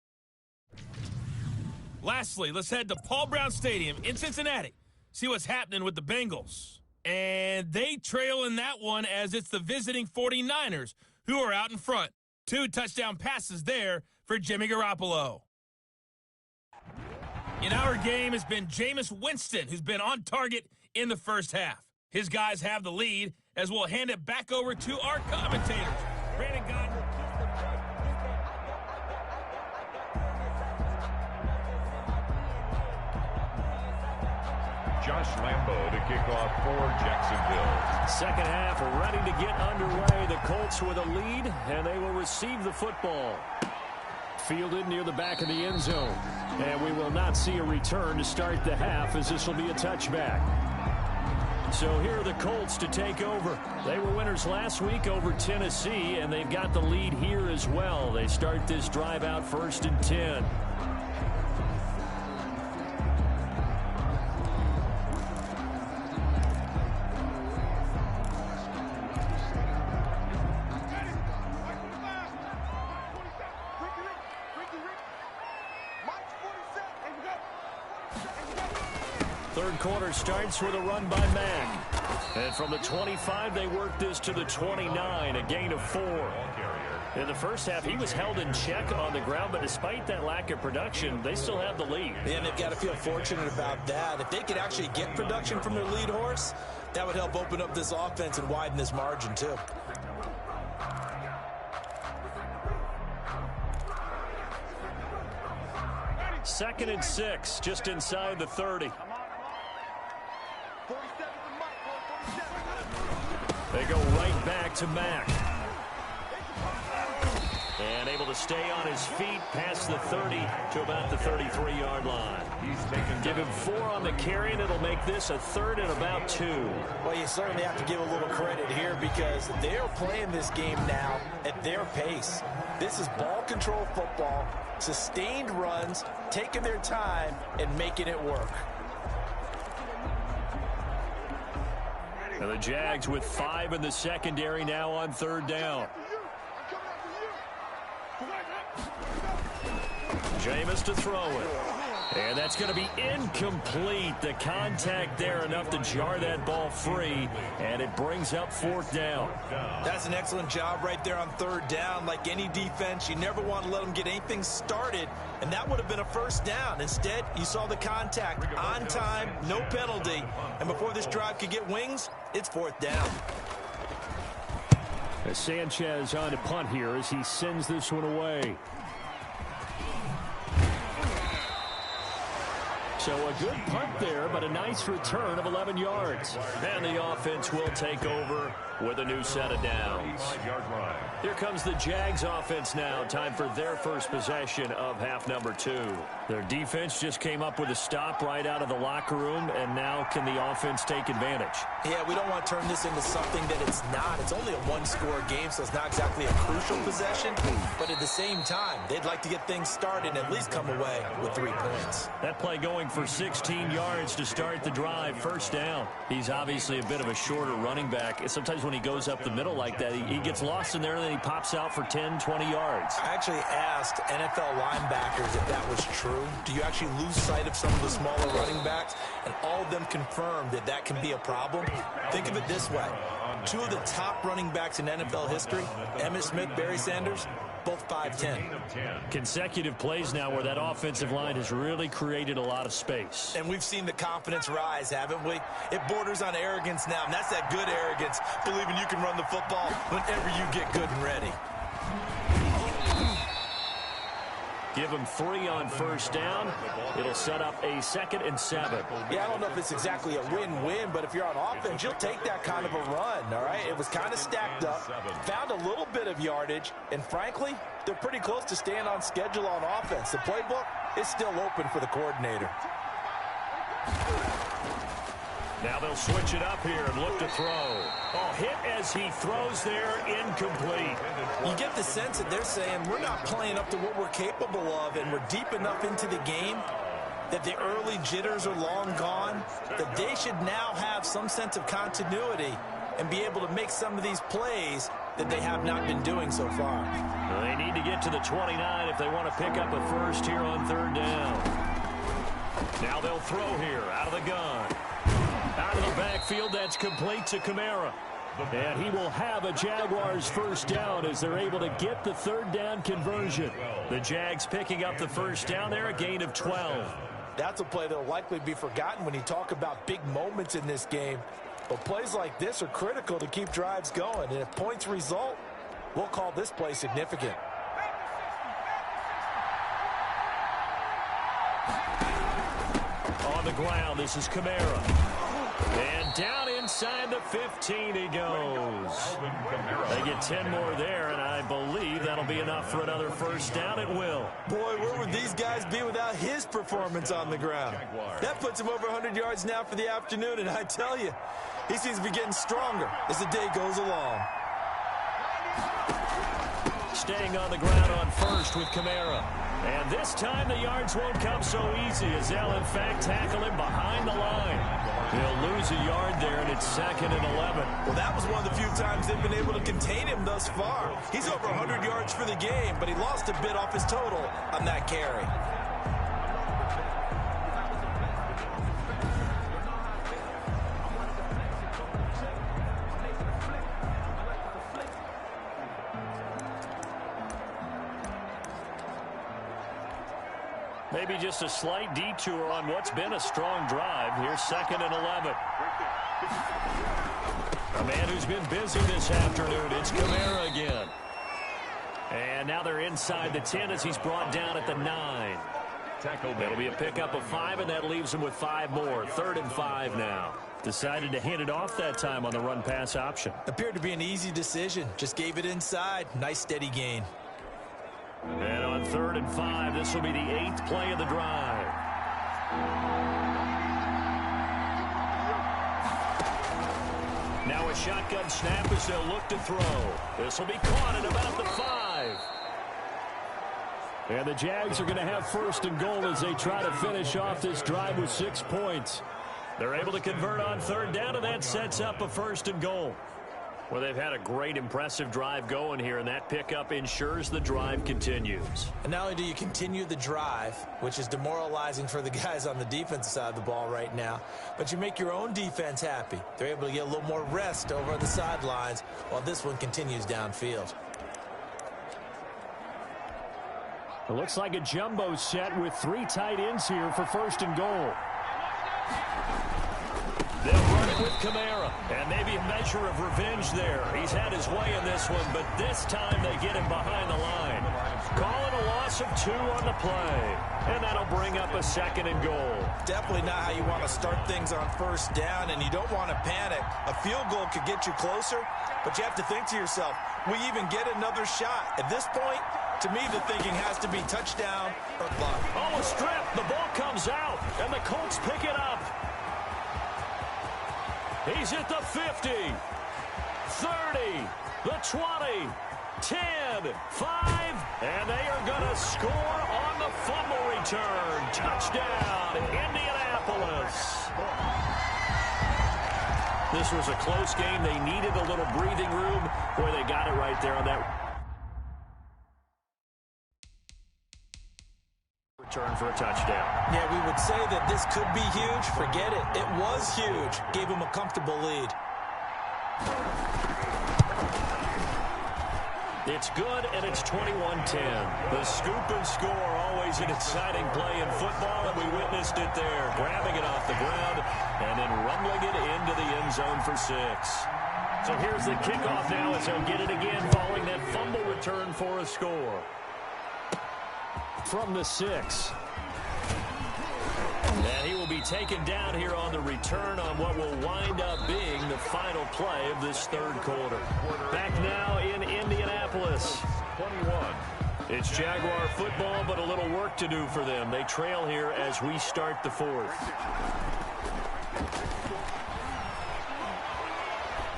Lastly, let's head to Paul Brown Stadium in Cincinnati. See what's happening with the Bengals. And they trail in that one as it's the visiting 49ers who are out in front. 2 touchdown passes there for Jimmy Garoppolo. In our game has been Jameis Winston, who's been on target in the first half. His guys have the lead as we'll hand it back over to our commentators. Brandon Gott. Josh Lambo to kick off for Jacksonville. Second half ready to get underway. The Colts with a lead, and they will receive the football. Fielded near the back of the end zone. And we will not see a return to start the half as this will be a touchback. So here are the Colts to take over. They were winners last week over Tennessee, and they've got the lead here as well. They start this drive out 1st and 10. Third quarter starts with a run by Mack. And from the 25, they work this to the 29, a gain of 4. In the first half, he was held in check on the ground, but despite that lack of production, they still have the lead. And they've got to feel fortunate about that. If they could actually get production from their lead horse, that would help open up this offense and widen this margin, too. Second and 6, just inside the 30. They go right back to Mack. And able to stay on his feet past the 30 to about the 33-yard line. Give him 4 on the carry, and it'll make this a 3rd and about 2. Well, you certainly have to give a little credit here because they're playing this game now at their pace. This is ball control football, sustained runs, taking their time, and making it work. And the Jags with 5 in the secondary now on 3rd down. Jameis to throw it. And that's going to be incomplete. The contact there enough to jar that ball free, and it brings up 4th down. That's an excellent job right there on 3rd down. Like any defense, you never want to let them get anything started, and that would have been a 1st down. Instead, you saw the contact on time, no penalty, and before this drive could get wings, it's 4th down. As Sanchez on to punt here as he sends this one away. So a good punt there, but a nice return of 11 yards. And the offense will take over with a new set of downs. Here comes the Jags offense now. Time for their first possession of half number 2. Their defense just came up with a stop right out of the locker room, and now can the offense take advantage? Yeah, we don't want to turn this into something that it's not. It's only a 1-score game, so it's not exactly a crucial possession. But at the same time, they'd like to get things started and at least come away with 3 points. That play going for 16 yards to start the drive. 1st down. He's obviously a bit of a shorter running back. Sometimes when he goes up the middle like that, he gets lost in there and then he pops out for 10, 20 yards. I actually asked NFL linebackers if that was true. Do you actually lose sight of some of the smaller running backs? And all of them confirmed that that can be a problem. Think of it this way. 2 of the top running backs in NFL history, Emmitt Smith, Barry Sanders, both 5'10". Consecutive plays now where that offensive line has really created a lot of space. And we've seen the confidence rise, haven't we? It borders on arrogance now, and that's that good arrogance, believing you can run the football whenever you get good and ready. Give him 3 on first down. It'll set up a 2nd and 7. Yeah, I don't know if it's exactly a win-win, but if you're on offense, you'll take that kind of a run, all right? It was kind of stacked up, found a little bit of yardage, and frankly, they're pretty close to staying on schedule on offense. The playbook is still open for the coordinator. Now they'll switch it up here and look to throw. Oh, hit as he throws there, incomplete. You get the sense that they're saying we're not playing up to what we're capable of, and we're deep enough into the game that the early jitters are long gone, that they should now have some sense of continuity and be able to make some of these plays that they have not been doing so far. Well, they need to get to the 29 if they want to pick up a first here on 3rd down. Now they'll throw here out of the gun. Out of the backfield, that's complete to Kamara. And he will have a Jaguars first down as they're able to get the 3rd down conversion. The Jags picking up the first down there, a gain of 12. That's a play that will likely be forgotten when you talk about big moments in this game. But plays like this are critical to keep drives going. And if points result, we'll call this play significant. On the ground, this is Kamara. And down inside the 15 he goes. They get 10 more there, and I believe that'll be enough for another first down. It will. Boy, where would these guys be without his performance on the ground? That puts him over 100 yards now for the afternoon, and I tell you, he seems to be getting stronger as the day goes along. Staying on the ground on first with Kamara. And this time the yards won't come so easy as they'll, in fact, tackle him behind the line. He'll lose a yard there, and it's 2nd and 11. Well, that was one of the few times they've been able to contain him thus far. He's over 100 yards for the game, but he lost a bit off his total on that carry. Maybe just a slight detour on what's been a strong drive. Here's 2nd and 11. A man who's been busy this afternoon. It's Kamara again. And now they're inside the 10 as he's brought down at the 9. That'll be a pickup of 5, and that leaves him with 5 more. 3rd and 5 now. Decided to hand it off that time on the run-pass option. Appeared to be an easy decision. Just gave it inside. Nice steady gain. And on 3rd and 5, this will be the 8th play of the drive. Now a shotgun snap as they'll look to throw. This will be caught at about the 5. And the Jags are going to have 1st and goal as they try to finish off this drive with 6 points. They're able to convert on 3rd down, and that sets up a 1st and goal. Well, they've had a great, impressive drive going here, and that pickup ensures the drive continues. And not only do you continue the drive, which is demoralizing for the guys on the defensive side of the ball right now, but you make your own defense happy. They're able to get a little more rest over on the sidelines while this one continues downfield. It looks like a jumbo set with 3 tight ends here for 1st and goal. They'll run it with Kamara, and maybe a measure of revenge there. He's had his way in this one, but this time they get him behind the line. Calling a loss of 2 on the play, and that'll bring up a 2nd and goal. Definitely not how you want to start things on 1st down, and you don't want to panic. A field goal could get you closer, but you have to think to yourself, we even get another shot. At this point, to me, the thinking has to be touchdown or bust. Oh, a strip. The ball comes out, and the Colts pick it up. He's at the 50, 30, the 20, 10, 5, and they are going to score on the fumble return. Touchdown, Indianapolis. This was a close game. They needed a little breathing room. Boy, they got it right there on that return for a touchdown. Yeah, we would say that this could be huge. Forget it. It was huge. Gave him a comfortable lead. It's good, and it's 21-10. The scoop and score, always an exciting play in football, and we witnessed it there. Grabbing it off the ground and then rumbling it into the end zone for 6. So here's the kickoff now as he'll get it again following that fumble return for a score. From the 6. And he will be taken down here on the return on what will wind up being the final play of this third quarter. Back now in Indianapolis. 21. It's Jaguar football, but a little work to do for them. They trail here as we start the fourth.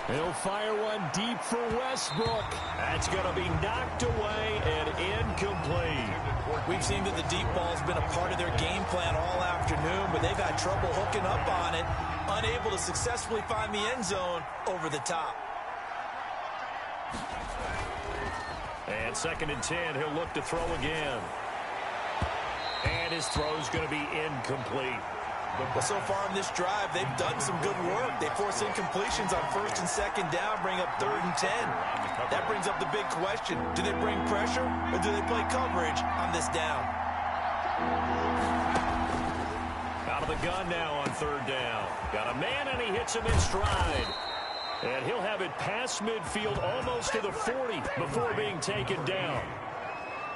He'll fire one deep for Westbrook. That's going to be knocked away and incomplete. We've seen that the deep ball has been a part of their game plan all afternoon, but they've had trouble hooking up on it, unable to successfully find the end zone over the top. And 2nd and 10, he'll look to throw again. And his throw's going to be incomplete. But so far in this drive, they've done some good work. They force incompletions on 1st and 2nd down, bring up 3rd and 10. That brings up the big question. Do they bring pressure or do they play coverage on this down? Out of the gun now on 3rd down. Got a man, and he hits him in stride. And he'll have it past midfield almost to the 40 before being taken down.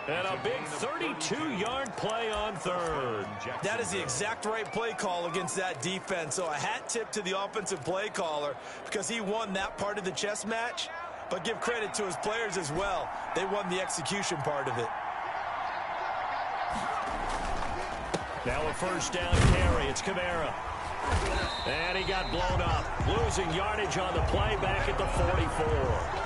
And a big 32-yard play on 3rd. That is the exact right play call against that defense. So a hat tip to the offensive play caller because he won that part of the chess match. But give credit to his players as well. They won the execution part of it. Now a 1st down carry. It's Kamara. And he got blown up. Losing yardage on the play back at the 44.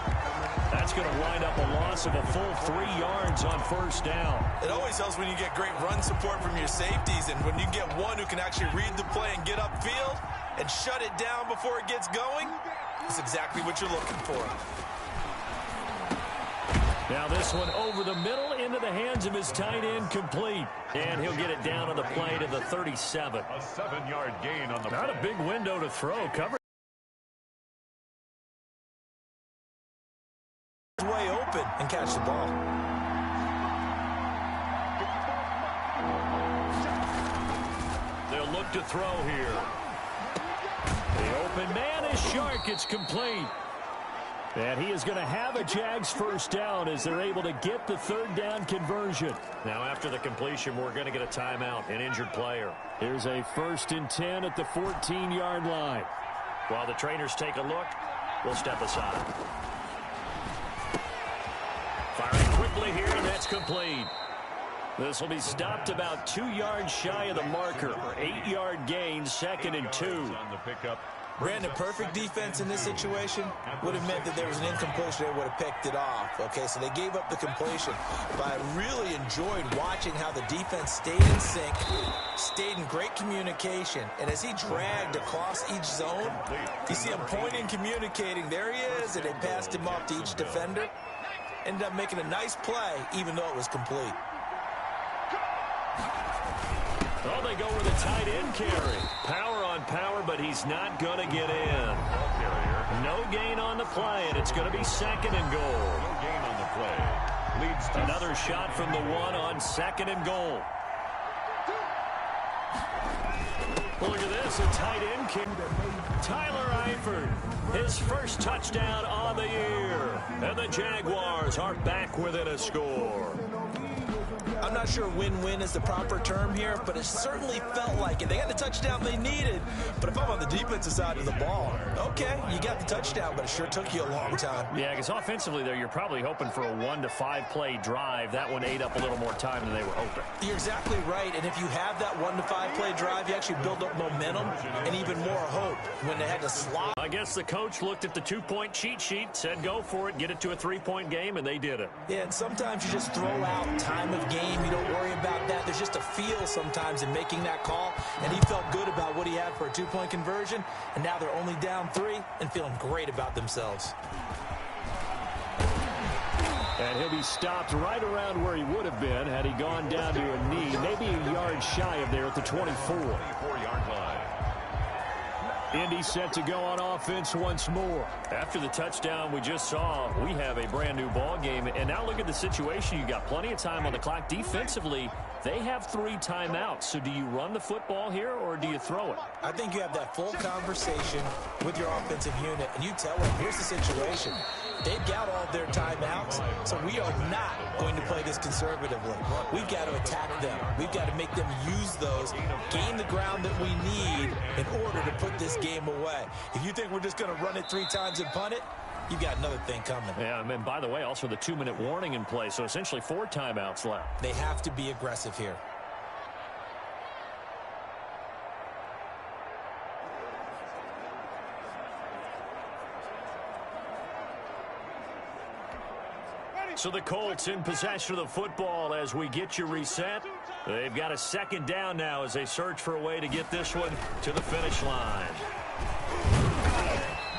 That's going to wind up a loss of a full 3 yards on 1st down. It always helps when you get great run support from your safeties, and when you get one who can actually read the play and get upfield and shut it down before it gets going, it's exactly what you're looking for. Now this one over the middle into the hands of his tight end, complete. And he'll get it down on the play to the 37. A 7-yard gain on the Not play. a big window to throw. Cover. Way open and catch the ball. They'll look to throw here. The open man is Shark. It's complete. And he is going to have a Jags 1st down as they're able to get the 3rd down conversion. Now after the completion, we're going to get a timeout, an injured player. Here's a 1st and 10 at the 14-yard line. While the trainers take a look, we'll step aside. Firing quickly here, and that's complete. This will be stopped about 2 yards shy of the marker. 8-yard gain, 2nd and 2. On the pickup. Brandon, perfect defense in this situation would have meant that there was an incompletion. They would have picked it off. Okay, so they gave up the completion. But I really enjoyed watching how the defense stayed in sync, stayed in great communication. And as he dragged across each zone, you see him pointing, communicating. There he is, and they passed him off to each defender. Ended up making a nice play, even though it was complete. Oh, they go with a tight end carry. Power on power, but he's not going to get in. No gain on the play, and it's going to be 2nd and goal. No gain on the play. Leads to another shot from the 1 on 2nd and goal. Well, look at this, a tight end kick. Tyler Eifert, his 1st touchdown on the year. And the Jaguars are back within a score. I'm not sure win-win is the proper term here, but it certainly felt like it. They got the touchdown they needed, but if I'm on the defensive side of the ball, okay, you got the touchdown, but it sure took you a long time. Yeah, because offensively there, you're probably hoping for a 1 to 5 play drive. That one ate up a little more time than they were hoping. You're exactly right, and if you have that 1 to 5 play drive, you actually build up momentum and even more hope when they had to slot. I guess the coach looked at the 2-point cheat sheet, said go for it, get it to a 3-point game, and they did it. Yeah, and sometimes you just throw out time of game. You don't worry about that. There's just a feel sometimes in making that call, and he felt good about what he had for a 2-point conversion, and now they're only down 3 and feeling great about themselves. And he'll be stopped right around where he would have been had he gone down to a knee, maybe a yard shy of there at the 24. 24-yard line. Indy set to go on offense once more. After the touchdown we just saw, we have a brand new ball game. And now look at the situation. You got plenty of time on the clock. Defensively, they have 3 timeouts. So do you run the football here or do you throw it? I think you have that full conversation with your offensive unit, and you tell them, here's the situation. They've got all their timeouts, so we are not going to play this conservatively. We've got to attack them. We've got to make them use those, gain the ground that we need in order to put this game away. If you think we're just going to run it 3 times and punt it, you've got another thing coming. Yeah, and by the way, also the 2-minute warning in play, so essentially 4 timeouts left. They have to be aggressive here. So the Colts in possession of the football as we get you reset. They've got a 2nd down now as they search for a way to get this one to the finish line.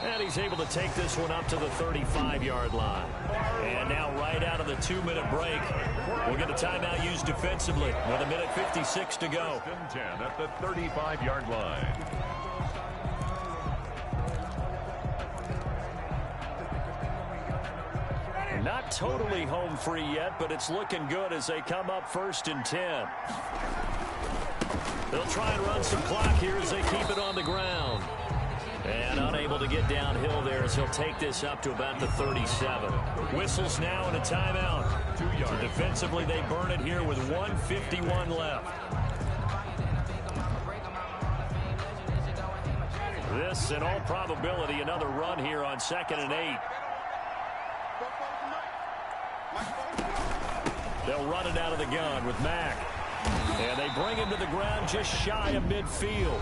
And he's able to take this one up to the 35-yard line. And now right out of the 2-minute break, we'll get a timeout used defensively with 1:56 to go. 10 at the 35-yard line. Not totally home free yet, but it's looking good as they come up 1st and 10. They'll try and run some clock here as they keep it on the ground. And unable to get downhill there as he'll take this up to about the 37. Whistles now and a timeout. 2 yards. So defensively, they burn it here with 1:51 left. This, in all probability, another run here on 2nd and 8. They'll run it out of the gun with Mack. And they bring him to the ground just shy of midfield.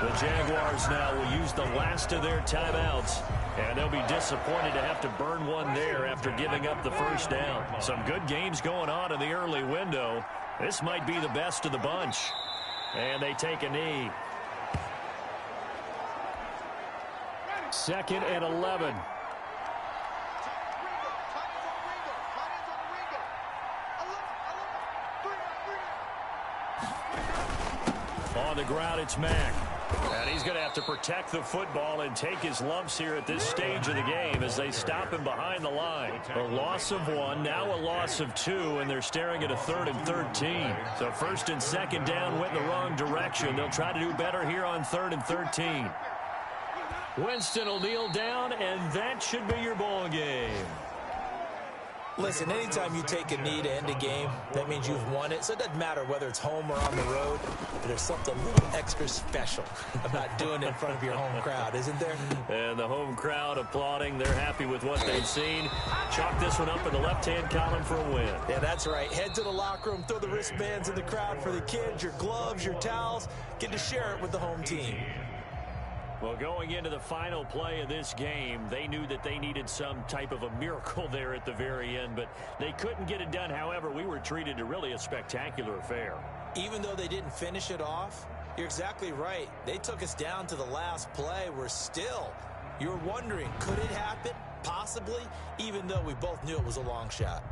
The Jaguars now will use the last of their timeouts. And they'll be disappointed to have to burn one there after giving up the 1st down. Some good games going on in the early window. This might be the best of the bunch. And they take a knee. 2nd and 11. On the ground, it's Mack. And he's going to have to protect the football and take his lumps here at this stage of the game as they stop him behind the line. A loss of 1, now a loss of 2, and they're staring at a 3rd and 13. So 1st and 2nd down went in the wrong direction. They'll try to do better here on 3rd and 13. Winston will kneel down, and that should be your ball game. Listen, anytime you take a knee to end a game, that means you've won it. So it doesn't matter whether it's home or on the road, but there's something a little extra special about doing it in front of your home crowd, isn't there? And the home crowd applauding. They're happy with what they've seen. Chalk this one up in the left-hand column for a win. Yeah, that's right. Head to the locker room, throw the wristbands in the crowd for the kids, your gloves, your towels. Get to share it with the home team. Well, going into the final play of this game, they knew that they needed some type of a miracle there at the very end, but they couldn't get it done. However, we were treated to really a spectacular affair. Even though they didn't finish it off, you're exactly right. They took us down to the last play. We're still, you're wondering, could it happen? Possibly, even though we both knew it was a long shot.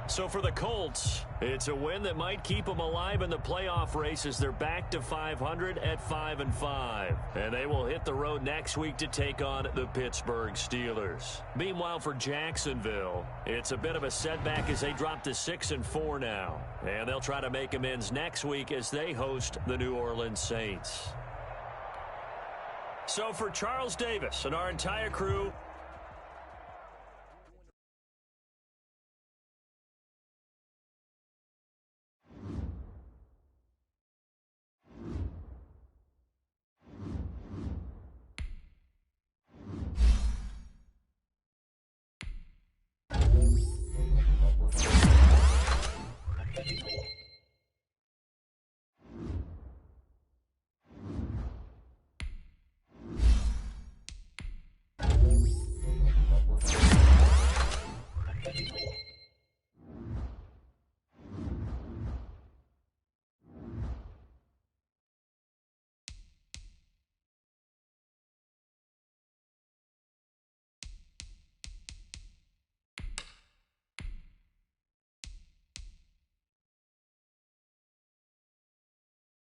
So for the Colts, it's a win that might keep them alive in the playoff race as they're back to 500 at 5-5. And they will hit the road next week to take on the Pittsburgh Steelers. Meanwhile, for Jacksonville, it's a bit of a setback as they drop to 6-4 now. And they'll try to make amends next week as they host the New Orleans Saints. So for Charles Davis and our entire crew,